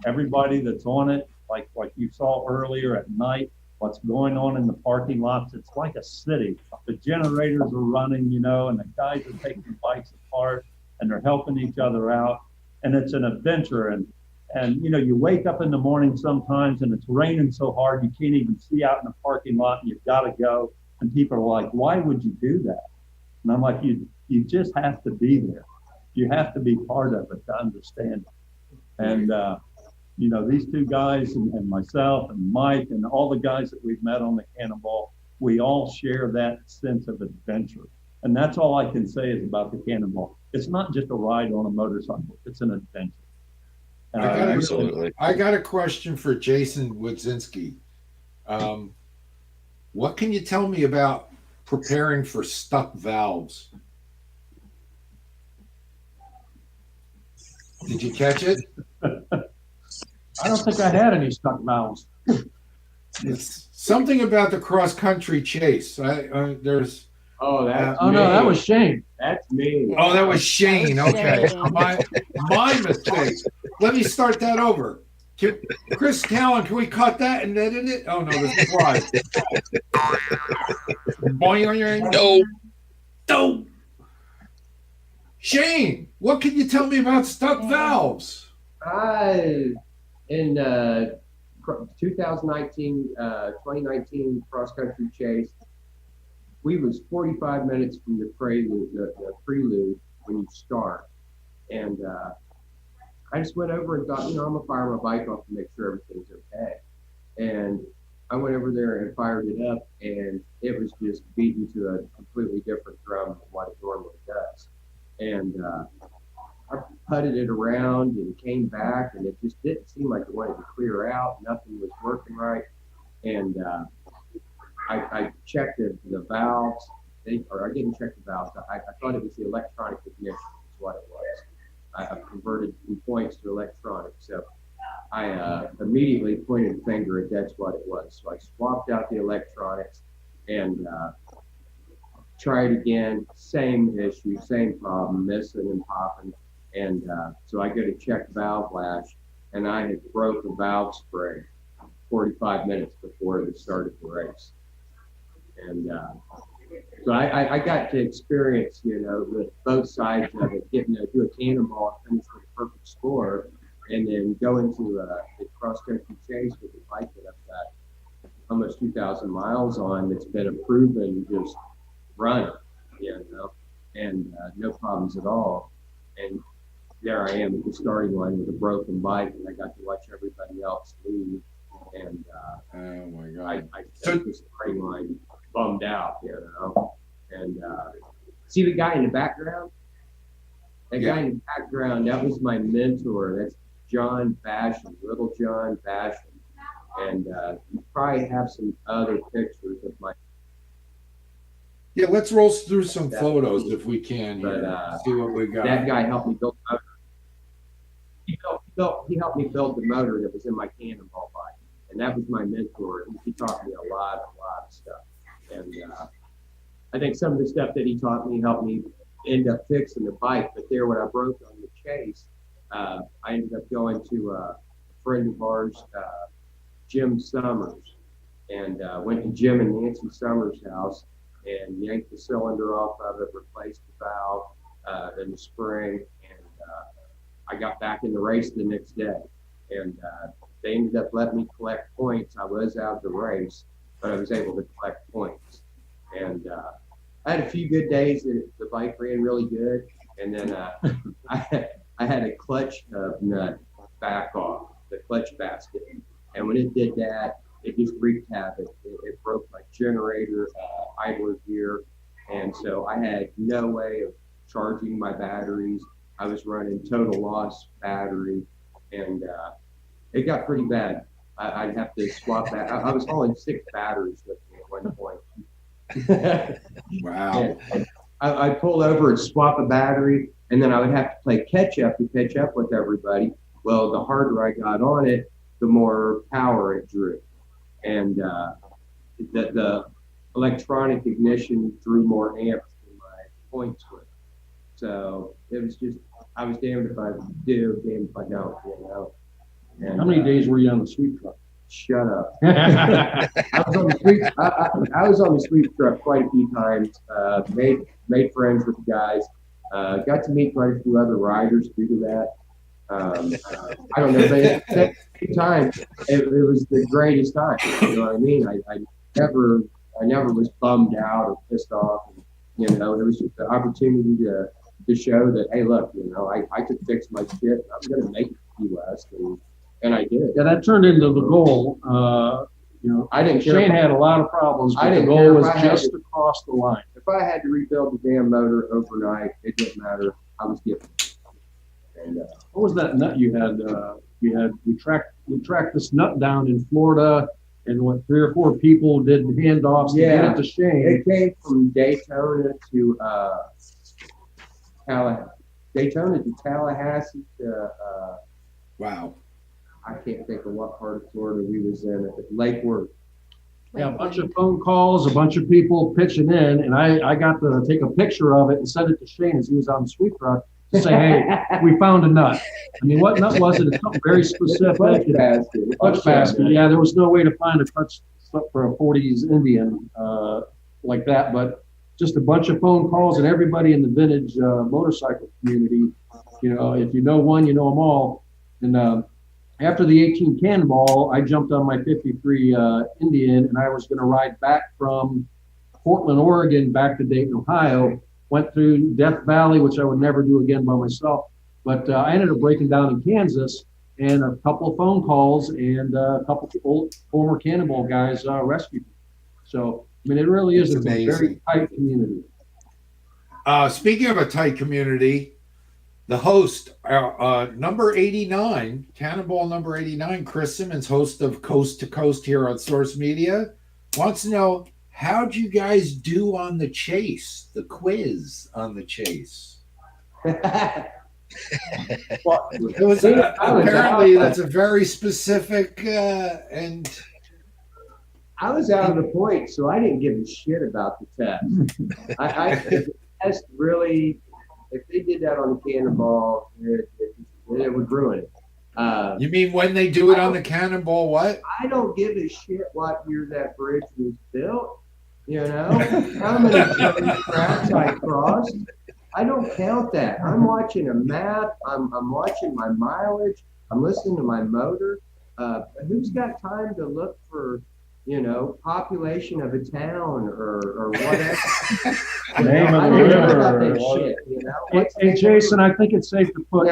everybody that's on it, like you saw earlier at night, what's going on in the parking lots, it's like a city. The the generators are running, you know, and the guys are taking the bikes apart and they're helping each other out. And it's an adventure. And you know, you wake up in the morning sometimes and it's raining so hard you can't even see out in the parking lot and you've got to go. And people are like, why would you do that? And I'm like, you just have to be there. You have to be part of it to understand it. And, you know, these two guys and myself and Mike and all the guys that we've met on the Cannonball, we all share that sense of adventure. And that's all I can say is about the Cannonball. It's not just a ride on a motorcycle. It's an adventure. Absolutely. I got a question for Jason Wodzinski. What can you tell me about preparing for stuck valves? Did you catch it? I don't think I had any stuck valves. It's something about the cross country chase. There's. Oh, that's Oh, no, that was Shane. That's me. Oh, that was Shane. Okay, Shane. my mistake. Let me start that over. Chris Callan, can we cut that and edit it? Oh no, this is live. No. Shane, what can you tell me about stuck valves? In 2019 cross-country chase, we was 45 minutes from the prelude, the prelude when you start. And I just went over and thought, you know, I'm gonna fire my bike off to make sure everything's okay. And I went over there and fired it up, and it was just beaten to a completely different drum than what it normally does. And I putted it around and came back, and it just didn't seem like it wanted to clear out. Nothing was working right. And I checked the valves, or I didn't check the valves. I thought it was the electronic ignition is what it was. I converted some points to electronic. So I immediately pointed a finger at that's what it was. So I swapped out the electronics and tried again, same issue, same problem, missing and popping. And so I go to check valve lash, and I had broke the valve spring 45 minutes before the start of the race. And so I got to experience, you know, with both sides of it, getting to do a cannonball and finish with a perfect score, and then go into the cross-country chase with a bike that I've got almost 2,000 miles on that's been a proven just runner, you know, and no problems at all. And there I am at the starting line with a broken bike, and I got to watch everybody else leave. And oh my God! I took the starting line bummed out, you know. And see the guy in the background? That guy in the background, that was my mentor. That's John Basham, little John Basham. And you probably have some other pictures of my. Yeah, let's roll through some photos if we can. But, see what we got. That guy helped me build the motor. He helped me build the motor that was in my Cannonball bike. And that was my mentor. He taught me a lot of stuff. And I think some of the stuff that he taught me helped me end up fixing the bike. But there, when I broke on the chase, I ended up going to a friend of ours, Jim Summers, and went to Jim and Nancy Summers' house and yanked the cylinder off of it, replaced the valve in the spring, and I got back in the race the next day. And they ended up letting me collect points. I was out of the race, but I was able to collect points. And I had a few good days that the bike ran really good. And then I had a clutch nut back off, the clutch basket. And when it did that, it just wreaked havoc. It broke my generator, idler gear. And so I had no way of charging my batteries. I was running total loss battery. And it got pretty bad. I'd have to swap that. I was hauling 6 batteries with me at one point. Wow. I'd pull over and swap a battery, and then I would have to play catch up to catch up with everybody. Well, the harder I got on it, the more power it drew. And the electronic ignition drew more amps than my points would. So it was just, I was damned if I do, damned if I don't, you know. And, How many days were you on the sweep truck? Shut up. I was on the sweep truck quite a few times. Made friends with the guys. Got to meet quite a few other riders due to that. I don't know, but at that time, it was the greatest time. You know what I mean? I never was bummed out or pissed off. And, you know, it was just the opportunity to show that, hey, look, you know, I could fix my shit. I'm going to make it to Key West, and I did. Yeah, that turned into the goal. You know, I didn't care. Shane had a lot of problems, but the goal was just to cross the line. If I had to rebuild the damn motor overnight, it didn't matter. I was giving. And what was that nut you had? We tracked this nut down in Florida, and what 3 or 4 people did handoffs to get it to Shane. It came from Daytona to Tallahassee to Wow. I can't think of what part of Florida we was in. Lake Worth. Yeah, a bunch of phone calls, a bunch of people pitching in, and I got to take a picture of it and send it to Shane as he was on the sweep truck to say, hey, we found a nut. I mean, what nut was it? It's something very specific. Clutch basket. Yeah, there was no way to find a clutch for a 40s Indian like that, but just a bunch of phone calls, and everybody in the vintage motorcycle community, you know, if you know one, you know them all. And after the 18 Cannonball, I jumped on my 53 Indian, and I was going to ride back from Portland, Oregon, back to Dayton, Ohio. Went through Death Valley, which I would never do again by myself. But I ended up breaking down in Kansas, and a couple of phone calls and a couple of old former Cannonball guys rescued me. So, I mean, it really is a very tight community. Speaking of a tight community, the host, number 89, Cannonball number 89, Chris Simmons, host of Coast to Coast here on Source Media, wants to know, how'd you guys do on the chase, the quiz on the chase? Well, it was apparently that's a very specific and I was out of the point, so I didn't give a shit about the test. The test really, if they did that on the Cannonball, it would ruin it. You mean when they do it on the Cannonball? What? I don't give a shit what year that bridge was built. You know, how many tracks I crossed. I don't count that. I'm watching a map. I'm watching my mileage. I'm listening to my motor. Who's got time to look for, you know, population of a town or whatever? Name of the river. Shit, you know? Hey, Jason, I think it's safe to put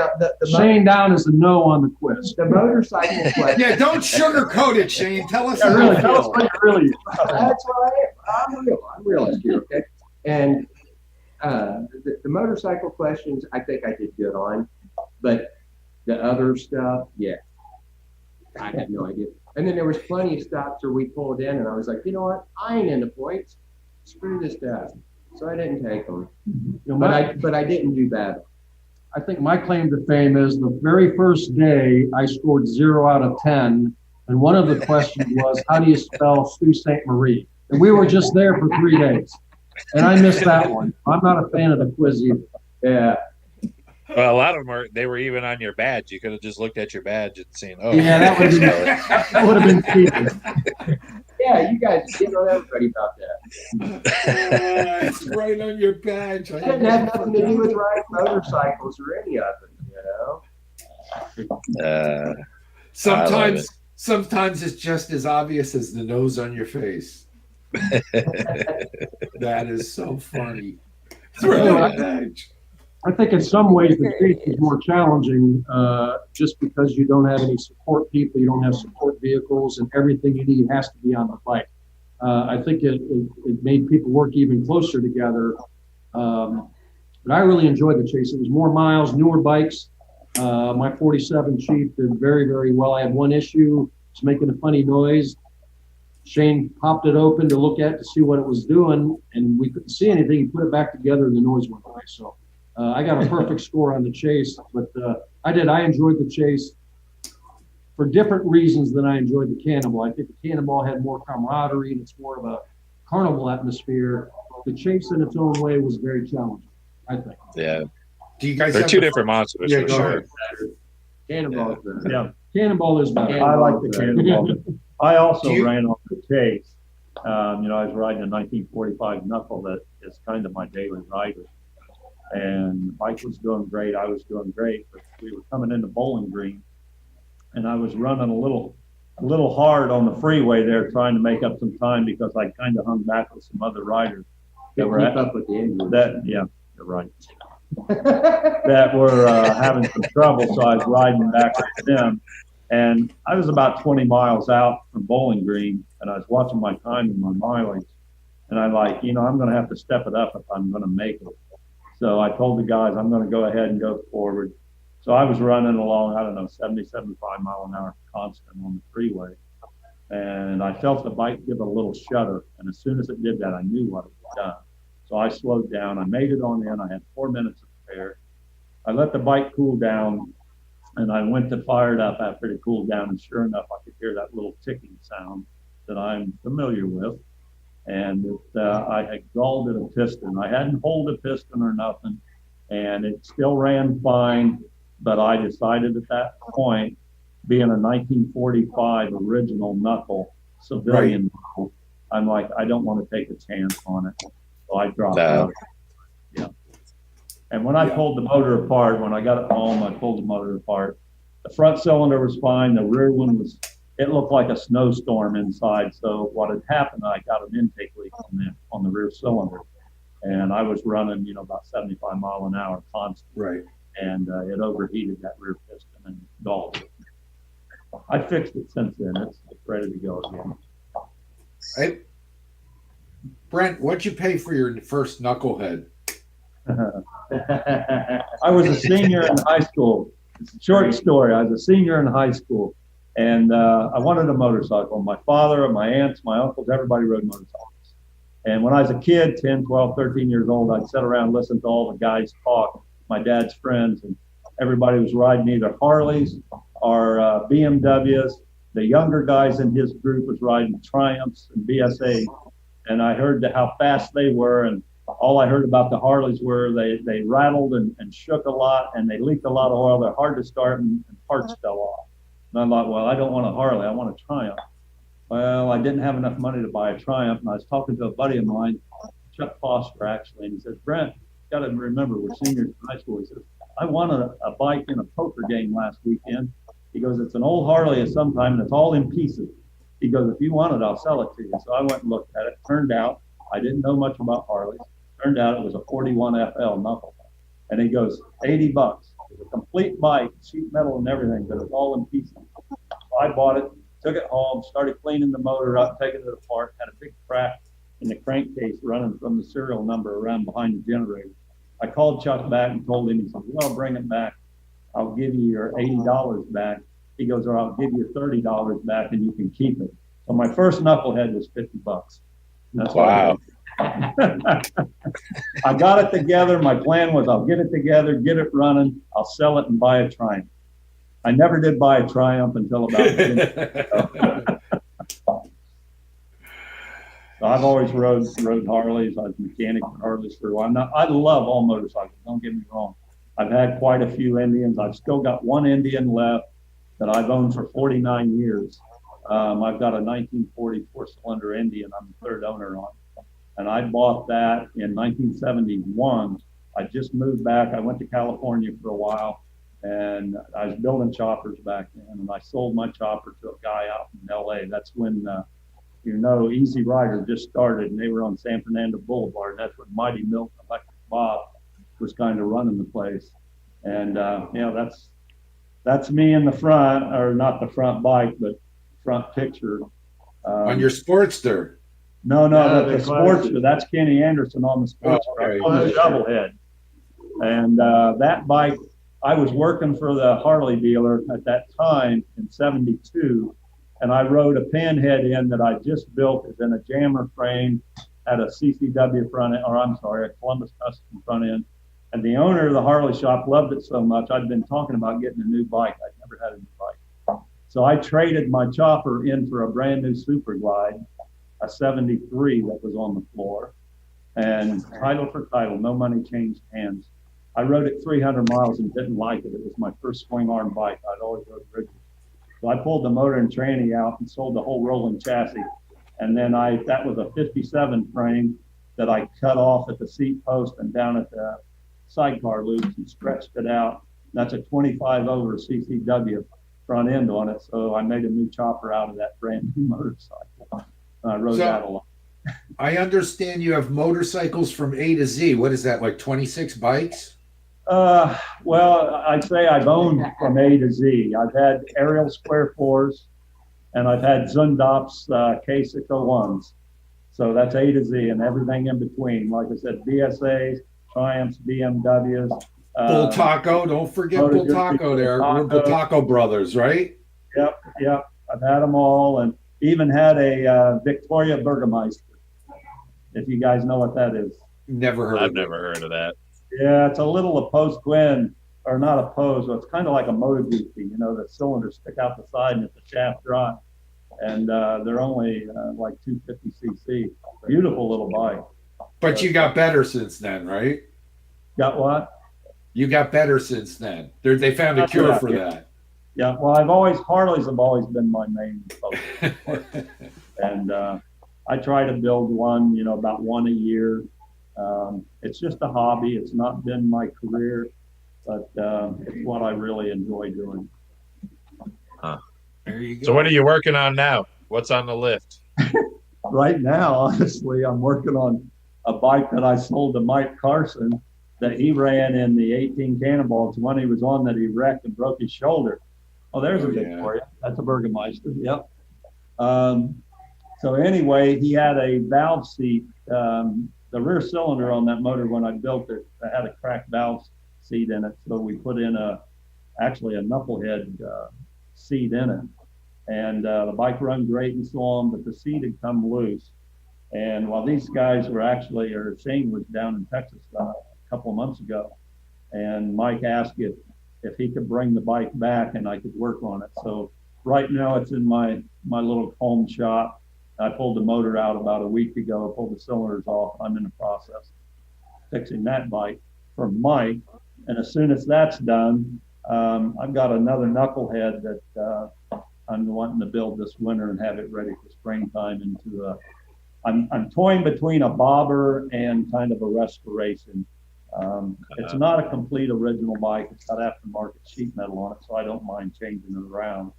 Shane down as a no on the quiz. The motorcycle question. Yeah, don't sugarcoat it, Shane. Tell us. Yeah, really, tell us what you really. That's what I'm real here, okay? And the motorcycle questions, I think I did good on, but the other stuff, yeah, I had no idea. And then there was plenty of stops where we pulled in, and I was like, you know what? I ain't in the points. Screw this test. So I didn't take them. You know, but I didn't do bad. I think my claim to fame is the very first day I scored 0 out of 10, and one of the questions was, how do you spell Sault Ste. Marie? And we were just there for 3 days, and I missed that one. I'm not a fan of the quiz either. Yeah. Well, a lot of them they were even on your badge. You could have just looked at your badge and seen, oh, yeah, that would have been cheating. Yeah, you guys didn't know everybody about that. It's right on your badge. It didn't have nothing to do with riding motorcycles or any of it, you know. Sometimes it's just as obvious as the nose on your face. That is so funny. It's right on your badge. I think in some ways the chase is more challenging just because you don't have any support people, you don't have support vehicles, and everything you need has to be on the bike. I think it made people work even closer together. But I really enjoyed the chase. It was more miles, newer bikes. My 47 Chief did very, very well. I had one issue. It's making a funny noise. Shane popped it open to look at to see what it was doing, and we couldn't see anything. He put it back together, and the noise went away. So I got a perfect score on the chase, but I enjoyed the chase for different reasons than I enjoyed the Cannonball. I think the Cannonball had more camaraderie, and it's more of a carnival atmosphere. The chase in its own way was very challenging, I think. Yeah. Do you guys They're two different monsters for sure. Cannonball's better. Yeah. Cannonball is better. I like the Cannonball. I also Do you- ran on the chase. I was riding a 1945 knuckle that is kind of my daily rider. And the bike was doing great. I was doing great. But we were coming into Bowling Green, and I was running a little hard on the freeway there, trying to make up some time because I kind of hung back with some other riders that were Keep up with the Indians. yeah, you're right. That were having some trouble, so I was riding back with them. And I was about 20 miles out from Bowling Green, and I was watching my time and my mileage. And I'm like, I'm going to have to step it up if I'm going to make it. So I told the guys, I'm going to go ahead and go forward. So I was running along, 70, 75 mile an hour constant on the freeway. And I felt the bike give a little shudder. And as soon as it did that, I knew what it had done. So I slowed down. I made it on in. I had 4 minutes to spare. I let the bike cool down, and I went to fire it up after it cooled down. And sure enough, I could hear that little ticking sound that I'm familiar with. And I had galled it a piston. I hadn't pulled a piston or nothing, and it still ran fine. But I decided at that point, being a 1945 original knuckle civilian, I'm like, I don't want to take a chance on it. So I dropped out. Yeah. And when I pulled the motor apart, when I got it home, I pulled the motor apart. The front cylinder was fine. The rear one it looked like a snowstorm inside. So what had happened, I got an intake leak on the rear cylinder. And I was running, about 75 mile an hour constant. Right. And it overheated that rear piston and galled it. I fixed it since then. It's ready to go again. Hey, Brent, what'd you pay for your first knucklehead? I was a senior in high school. It's a short story. I was a senior in high school, and I wanted a motorcycle. My father, my aunts, my uncles, everybody rode motorcycles. And when I was a kid, 10, 12, 13 years old, I'd sit around and listen to all the guys talk, my dad's friends, and everybody was riding either Harleys or BMWs. The younger guys in his group was riding Triumphs and BSA. And I heard how fast they were, and all I heard about the Harleys were they rattled and shook a lot, and they leaked a lot of oil. They're hard to start, and parts fell off. And I thought, well, I don't want a Harley. I want a Triumph. Well, I didn't have enough money to buy a Triumph, and I was talking to a buddy of mine, Chuck Foster, actually, and he said, Brent, you got to remember, we're seniors in high school. He says, I won a bike in a poker game last weekend. He goes, it's an old Harley of some time, and it's all in pieces. He goes, if you want it, I'll sell it to you. So I went and looked at it. Turned out, I didn't know much about Harleys. Turned out it was a 41 FL knuckle. And he goes, $80. It was a complete bike, sheet metal and everything, but it was all in pieces. So I bought it, took it home, started cleaning the motor up, taking it apart, had a big crack in the crankcase running from the serial number around behind the generator. I called Chuck back and told him, he said, well, bring it back. I'll give you your $80 back. He goes, or I'll give you $30 back and you can keep it. So my first knucklehead was $50. That's wow. I got it together. My plan was I'll get it together, get it running, I'll sell it and buy a Triumph. I never did buy a Triumph until about So I've always rode Harleys. I was a mechanic for Harleys for a while. I love all motorcycles, don't get me wrong. I've had quite a few Indians. I've still got one Indian left that I've owned for 49 years. I've got a 1944 cylinder Indian I'm the third owner on. And I bought that in 1971. I just moved back. I went to California for a while, and I was building choppers back then. And I sold my chopper to a guy out in LA. That's when, Easy Rider just started, and they were on San Fernando Boulevard. That's when Mighty Milk Electric Bob was kind of running the place. And, that's me in the front, or not the front bike, but front picture. On your Sportster. No, that's the Sportster. That's Kenny Anderson on the Sportster, on the Shovelhead. And that bike, I was working for the Harley dealer at that time in 72, and I rode a panhead in that I just built. It's in a jammer frame, had a CCW front end, a Columbus Custom front end. And the owner of the Harley shop loved it so much, I'd been talking about getting a new bike. I'd never had a new bike. So I traded my chopper in for a brand new Super Glide, a 73 that was on the floor. And title for title, no money changed hands. I rode it 300 miles and didn't like it. It was my first swing arm bike. I'd always rode rigid. So I pulled the motor and tranny out and sold the whole rolling chassis. And then that was a 57 frame that I cut off at the seat post and down at the sidecar loops and stretched it out. That's a 25 over CCW front end on it. So I made a new chopper out of that brand new motorcycle. I rode that a lot. I understand you have motorcycles from A to Z. What is that, like 26 bikes? Well, I'd say I've owned from A to Z. I've had Ariel Square 4s, and I've had Zundops K601s. So that's A to Z and everything in between. Like I said, BSAs, Triumphs, BMWs. Bull Taco, don't forget Bull Taco there. We're Bull Taco brothers, right? Yep. I've had them all, and even had a Victoria Burgermeister, if you guys know what that is. I've never heard of that. Yeah, it's a little opposed twin, or not opposed, but it's kind of like a Moto Goofy. The cylinders stick out the side and it's a shaft drive. And they're only like 250cc. Beautiful little bike. But you got better since then, right? Got what? You got better since then. They found a cure for that. Yeah, well, Harleys have always been my main focus. And I try to build one, about one a year. It's just a hobby. It's not been my career, but it's what I really enjoy doing. Huh. There you go. So what are you working on now? What's on the lift? Right now, honestly, I'm working on a bike that I sold to Mike Carson that he ran in the 18 Cannonballs when he was on that he wrecked and broke his shoulder. Oh, there's a Victoria. That's a Burgermeister. Yep. So anyway, he had a valve seat. The rear cylinder on that motor when I built it, I had a cracked valve seat in it. So we put in actually a knucklehead seat in it. And the bike run great and so on, but the seat had come loose. And while these guys were Shane was down in Texas a couple of months ago, and Mike asked if he could bring the bike back and I could work on it. So right now it's in my little home shop. I pulled the motor out about a week ago, pulled the cylinders off. I'm in the process of fixing that bike for Mike. And as soon as that's done, I've got another knucklehead that I'm wanting to build this winter and have it ready for springtime I'm toying between a bobber and kind of a restoration. It's not a complete original bike. It's got aftermarket sheet metal on it, so I don't mind changing it around.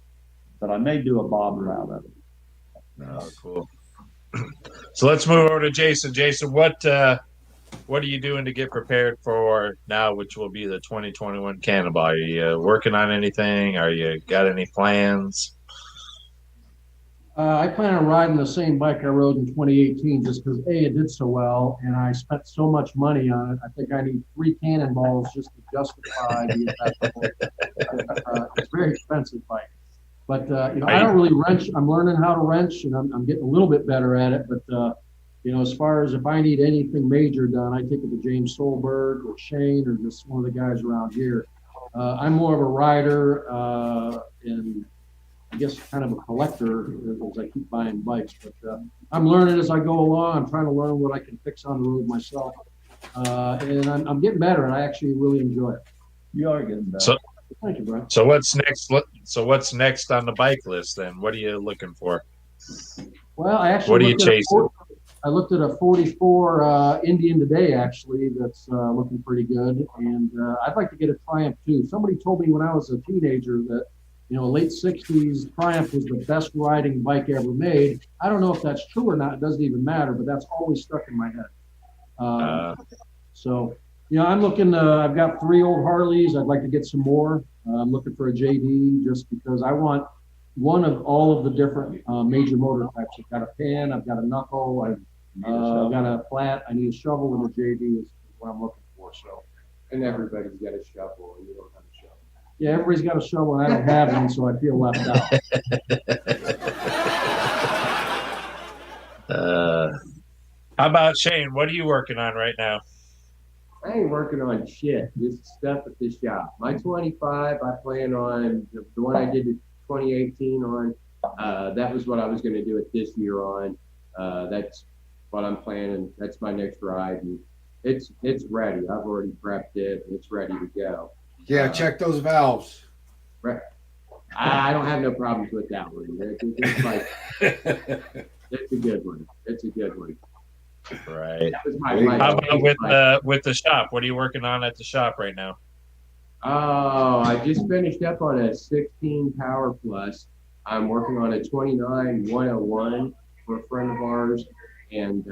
But I may do a bobber out of it. Oh, cool. So let's move over to Jason. Jason, what are you doing to get prepared for now, which will be the 2021 Cannonball? Are you working on anything? Are you got any plans? I plan on riding the same bike I rode in 2018 just because, A, it did so well, and I spent so much money on it. I think I need 3 Cannonballs just to justify the investment. It's a very expensive bike. But, I don't really wrench. I'm learning how to wrench, and I'm getting a little bit better at it. But, as far as if I need anything major done, I take it to James Solberg or Shane or just one of the guys around here. I'm more of a rider and I guess kind of a collector as I keep buying bikes. But I'm learning as I go along. I'm trying to learn what I can fix on the road myself. And I'm getting better, and I actually really enjoy it. You are getting better. Thank you, Brent. So what's next? So what's next on the bike list then? What are you looking for? Well, I actually what are you chasing? I looked at a 44 Indian today, actually, that's looking pretty good. And I'd like to get a Triumph too. Somebody told me when I was a teenager that, late 60s Triumph was the best riding bike ever made. I don't know if that's true or not. It doesn't even matter, but that's always stuck in my head. So, I'm looking, I've got 3 old Harleys. I'd like to get some more. I'm looking for a JD just because I want one of all of the different major motor types. I've got a pan, I've got a knuckle, I've got a flat. I need a shovel, and a JD is what I'm looking for. So, and everybody's got a shovel, and you don't have a shovel. Yeah, everybody's got a shovel, and I don't have one, so I feel left out. How about Shane? What are you working on right now? I ain't working on shit. Just stuff at the shop. My 25, I plan on the one I did in 2018 on. That was what I was going to do it this year on. That's what I'm planning. That's my next ride, and it's ready. I've already prepped it. It's ready to go. Yeah, check those valves. Right. I don't have no problems with that one. It's like, it's a good one. It's a good one. Right. That was my How about with the shop? What are you working on at the shop right now? Oh, I just finished up on a 16 Power Plus. I'm working on a 29 101 for a friend of ours, and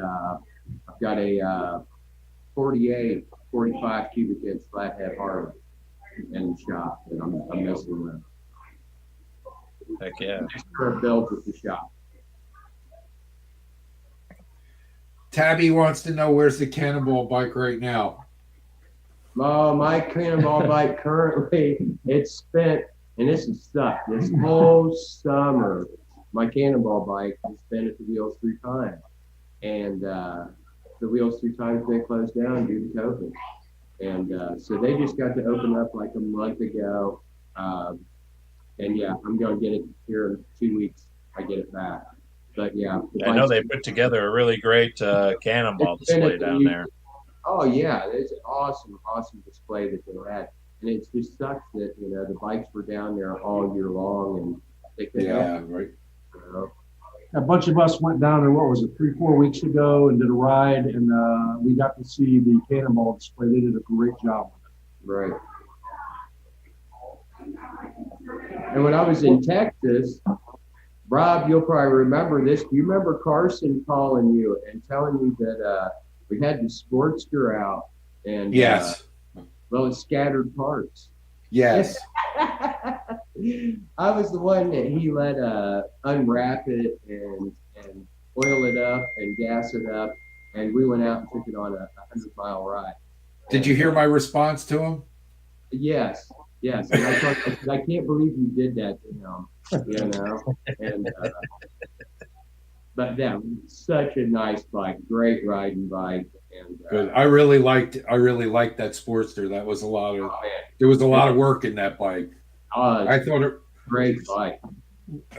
I've got a 48 45 cubic inch flathead Harley in the shop that I'm messing with. Heck yeah. Just for a build with the shop. Tabby wants to know where's the Cannonball bike right now. Oh, my Cannonball bike currently, it's spent, and this is stuck. This whole summer, my Cannonball bike has been at the Wheels 3 times. And the Wheels 3 times been closed down due to COVID. And so they just got to open up like a month ago. And yeah, I'm going to get it here in 2 weeks. I get it back. But yeah. I know they put together a really great Cannonball display down there. Oh yeah, it's an awesome display that they had, and it just sucks that the bikes were down there all year long, and they could right. A bunch of us went down there, what was it, 3-4 weeks ago, and did a ride, and we got to see the Cannonball display. They did a great job with it. Right. And when I was in Texas, Rob, you'll probably remember this. Do you remember Carson calling you and telling you that we had the Sportster out and yes, well, it's scattered parts. Yes. I was the one that he let unwrap it and oil it up and gas it up, and we went out and took it on a 100-mile ride. Did you hear my response to him? Yes. And I can't believe you did that to him, and but yeah, such a nice bike, great riding bike, and good. I really liked that Sportster. That was there was a lot of work in that bike. I thought it great bike.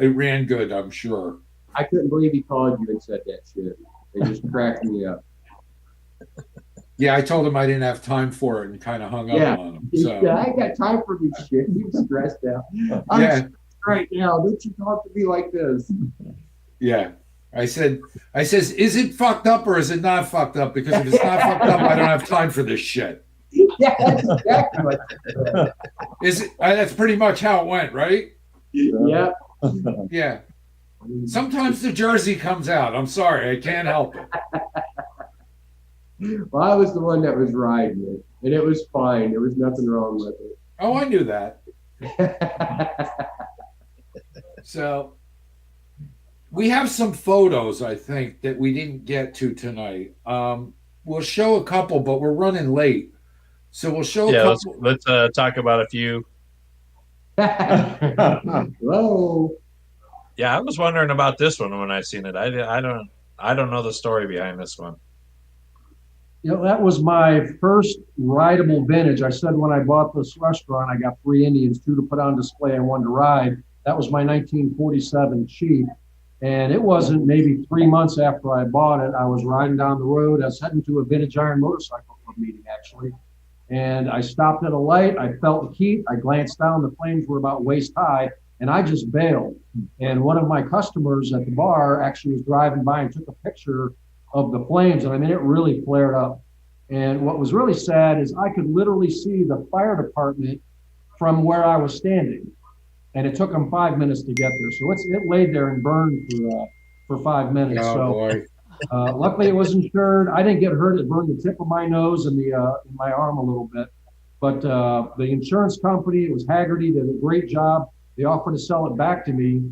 It ran good, I'm sure. I couldn't believe he called you and said that shit. It just cracked me up. Yeah, I told him I didn't have time for it and kind of hung up on him. So. Yeah, I ain't got time for this shit. He was stressed out. I'm stressed right now. Don't you talk to me like this? Yeah. I says, is it fucked up or is it not fucked up? Because if it's not fucked up, I don't have time for this shit. Yeah, that's exactly what is it? That's pretty much how it went, right? Yeah. Yeah. Sometimes the jersey comes out. I'm sorry, I can't help it. Well, I was the one that was riding it, and it was fine. There was nothing wrong with it. Oh, I knew that. So we have some photos, I think, that we didn't get to tonight. We'll show a couple, but we're running late. So we'll show a couple. Let's talk about a few. Whoa. Yeah, I was wondering about this one when I seen it. I don't know the story behind this one. That was my first rideable vintage. I said when I bought this restaurant, I got 3 Indians, 2 to put on display and 1 to ride. That was my 1947 Chief. And it wasn't maybe 3 months after I bought it, I was riding down the road. I was heading to a Vintage Iron Motorcycle Club meeting, actually. And I stopped at a light. I felt the heat. I glanced down. The flames were about waist high. And I just bailed. And one of my customers at the bar actually was driving by and took a picture of the flames. And I mean, it really flared up. And what was really sad is I could literally see the fire department from where I was standing. And it took them 5 minutes to get there. So it laid there and burned for 5 minutes. Boy. Luckily it was insured. I didn't get hurt. It burned the tip of my nose and my arm a little bit. But the insurance company, it was Haggerty, did a great job. They offered to sell it back to me.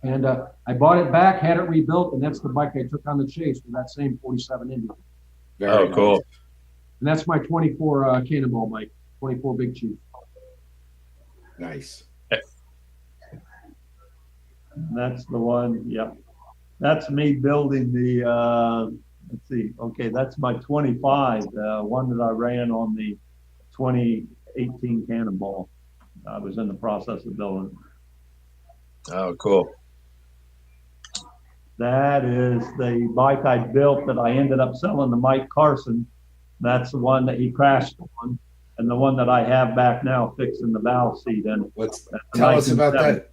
And I bought it back, had it rebuilt, and that's the bike I took on the chase with that same 47 Indian. Very cool. And that's my 24 Cannonball bike, 24 Big Chief. Nice. That's the one. Yep. That's me building the, let's see. Okay. That's my 25, one that I ran on the 2018 Cannonball. I was in the process of building. Oh, cool. That is the bike I built that I ended up selling to Mike Carson. That's the one that he crashed on. And the one that I have back now fixing the valve seat in. Tell us about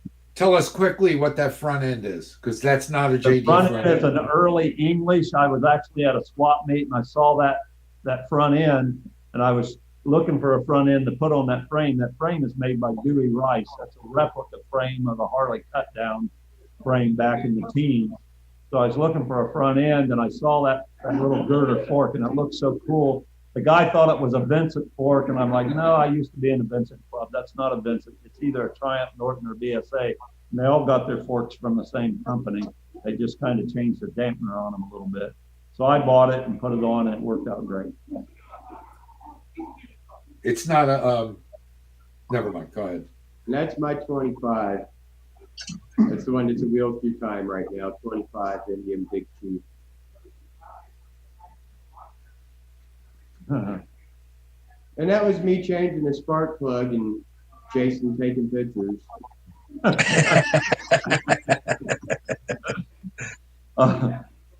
Tell us quickly what that front end is, because that's not a The JD front front end is end. an early English. I was actually at a swap meet and I saw that front end, and I was looking for a front end to put on that frame. That frame is made by Dewey Rice. That's a replica frame of a Harley cut down frame back in the teens. So I was looking for a front end and I saw that little girder fork and it looked so cool. The guy thought it was a Vincent fork, and I'm like, no, I used to be in a Vincent club. That's not a Vincent. It's either a Triumph, Norton, or BSA. And they all got their forks from the same company. They just kind of changed the dampener on them a little bit. So I bought it and put it on, and it worked out great. It's not a, never mind, go ahead. And that's my 25. That's the one that's a wheel through time right now, 25 Indian Big Chief. And that was me changing the spark plug and Jason taking pictures.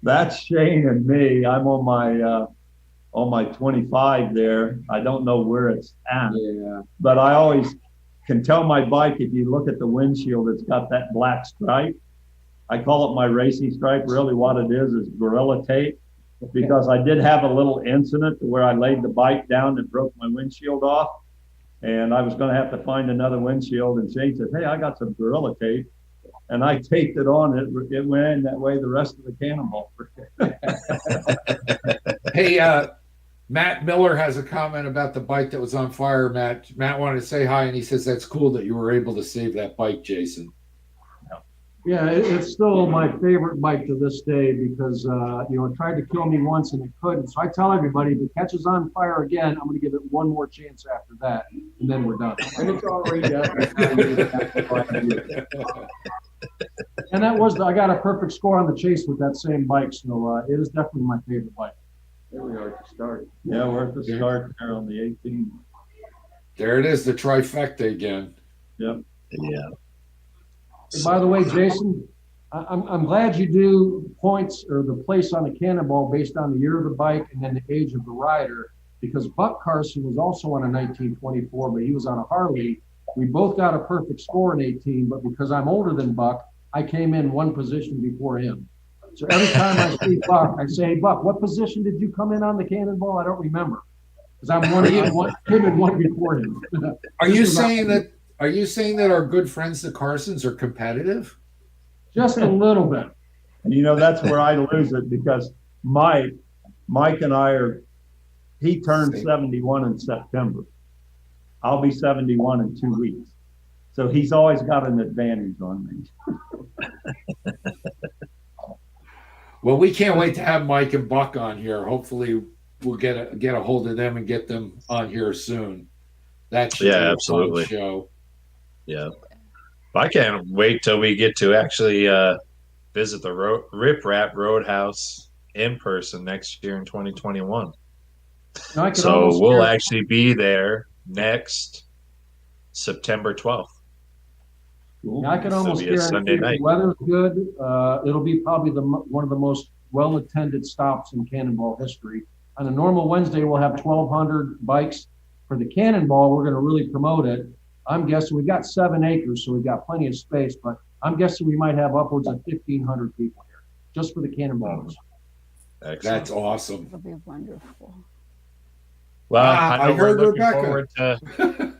That's Shane and me. I'm on my 25 there. I don't know where it's at, but I always can tell my bike, if you look at the windshield, it's got that black stripe. I call it my racing stripe. Really what it is Gorilla Tape, because I did have a little incident where I laid the bike down and broke my windshield off, and I was going to have to find another windshield, and Shane said, hey, I got some Gorilla Tape, and I taped it on. It went in that way the rest of the Cannonball. Hey, Matt Miller has a comment about the bike that was on fire. Matt wanted to say hi, and he says that's cool that you were able to save that bike, Jason. Yeah, it's still my favorite bike to this day because, it tried to kill me once and it couldn't. So I tell everybody, if it catches on fire again, I'm going to give it one more chance after that, and then we're done. And it's already done. And I got a perfect score on the chase with that same bike. So it is definitely my favorite bike. There we are to start. Yeah, we're at the start there on the 18th. There it is, the trifecta again. Yep. Yeah. Hey, by the way, Jason, I'm glad you do points or the place on the Cannonball based on the year of the bike and then the age of the rider, because Buck Carson was also on a 1924, but he was on a Harley. We both got a perfect score in 18, but because I'm older than Buck, I came in one position before him. So every time I see Buck, I say, hey, Buck, what position did you come in on the Cannonball? I don't remember. Because I'm came in one before him. Are you saying that our good friends, the Carsons, are competitive? Just a little bit. And that's where I lose it, because Mike and I he turned 71 in September. I'll be 71 in 2 weeks. So he's always got an advantage on me. Well, we can't wait to have Mike and Buck on here. Hopefully we'll get a hold of them and get them on here soon. That should be a absolutely. fun show. Yeah. I can't wait till we get to actually visit the Riprap Roadhouse in person next year in 2021. So we'll actually be there next September 12th. I can almost guarantee if the weather's good, it'll be probably one of the most well-attended stops in Cannonball history. On a normal Wednesday, we'll have 1,200 bikes. For the Cannonball, we're going to really promote it. I'm guessing we've got 7 acres, so we've got plenty of space, but I'm guessing we might have upwards of 1,500 people here just for the Cannonballs. Excellent. That's awesome. It'll be wonderful. Well, I know we're looking Rebecca. forward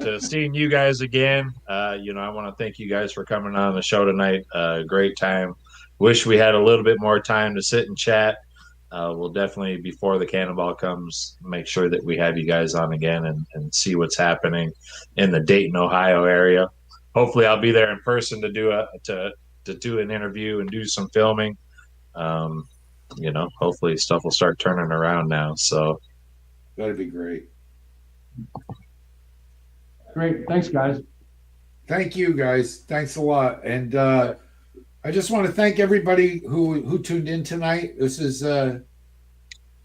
to seeing you guys again. I want to thank you guys for coming on the show tonight. Great time. Wish we had a little bit more time to sit and chat. We'll definitely, before the Cannonball comes, make sure that we have you guys on again and see what's happening in the Dayton, Ohio area. Hopefully, I'll be there in person to do an interview and do some filming. Hopefully stuff will start turning around now. So that'd be great. Great. Thanks, guys. Thank you, guys. Thanks a lot. And I just want to thank everybody who tuned in tonight. This has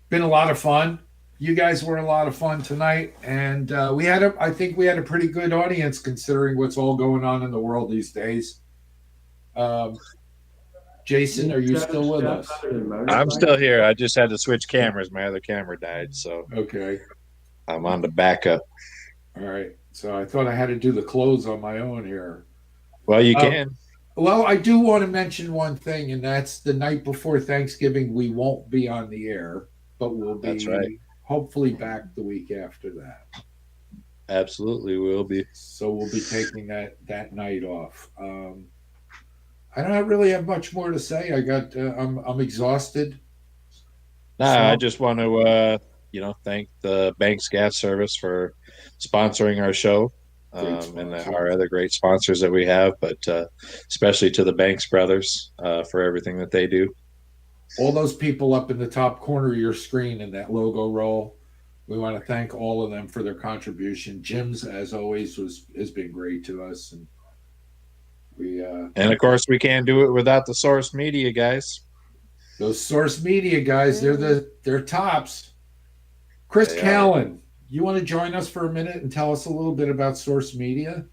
been a lot of fun. You guys were a lot of fun tonight, and I think we had a pretty good audience considering what's all going on in the world these days. Jason, are you still with us? I'm still here. I just had to switch cameras. My other camera died, so okay, I'm on the backup. All right. So I thought I had to do the close on my own here. Well, you can. Well, I do want to mention one thing, and that's the night before Thanksgiving, we won't be on the air, but we'll be That's right. hopefully back the week after that. Absolutely will be. So we'll be taking that night off. I don't really have much more to say. I'm exhausted. I just want to thank the Banks Gas Service for sponsoring our show, and our other great sponsors that we have, but especially to the Banks brothers for everything that they do. All those people up in the top corner of your screen in that logo roll, we want to thank all of them for their contribution. Jim's, as always, has been great to us, and and of course we can't do it without the Source Media guys. Those Source Media guys, they're tops. Chris Callan, you want to join us for a minute and tell us a little bit about Source Media?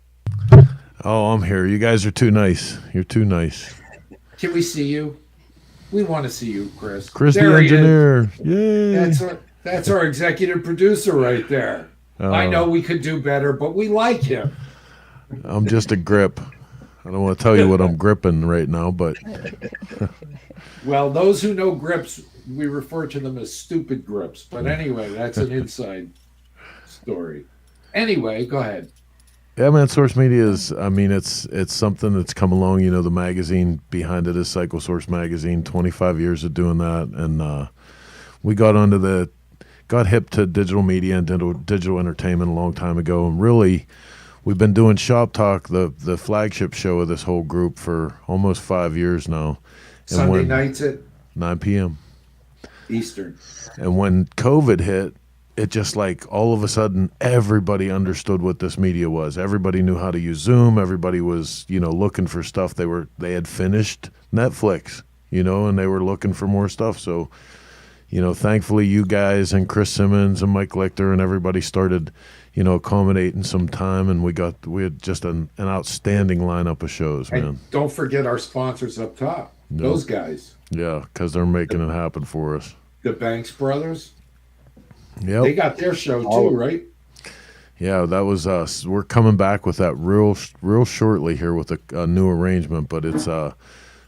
Oh, I'm here. You guys are too nice. You're too nice. Can we see you? We want to see you, Chris. Chris the engineer. Yay. That's our executive producer right there. I know we could do better, but we like him. I'm just a grip. I don't want to tell you what I'm gripping right now, but well, those who know grips, we refer to them as stupid grips. But anyway, that's an inside story. Anyway, go ahead. Yeah, man, Source Media is, I mean, it's something that's come along. You know, the magazine behind it is Cycle Source Magazine, 25 years of doing that. And we got hip to digital media and digital entertainment a long time ago. And really, we've been doing Shop Talk, the flagship show of this whole group, for almost 5 years now. And Sunday nights at 9 p.m. Eastern. And when COVID hit, it just like all of a sudden everybody understood what this media was. Everybody knew how to use Zoom. Everybody was, looking for stuff. They had finished Netflix, and they were looking for more stuff. So, thankfully you guys and Chris Simmons and Mike Lichter and everybody started, accommodating some time, and we had just an outstanding lineup of shows, man. And don't forget our sponsors up top. No. Those guys. Yeah, because they're making it happen for us. The Banks brothers. Yeah, they got their show too, right? Yeah, that was us. We're coming back with that real shortly here with a new arrangement, but it's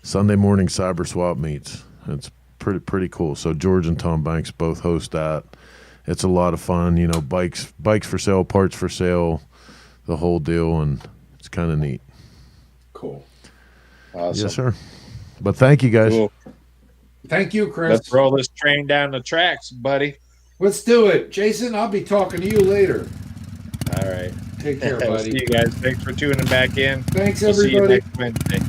Sunday morning cyber swap meets. It's pretty cool. So George and Tom Banks both host that. It's a lot of fun, bikes for sale, parts for sale, the whole deal, and it's kind of neat. Cool. Awesome. Yes, sir. But thank you, guys. Cool. Thank you, Chris. Let's roll this train down the tracks, buddy. Let's do it. Jason, I'll be talking to you later. All right. Take care, buddy. See you guys. Thanks for tuning back in. Thanks, everybody. See you next Wednesday.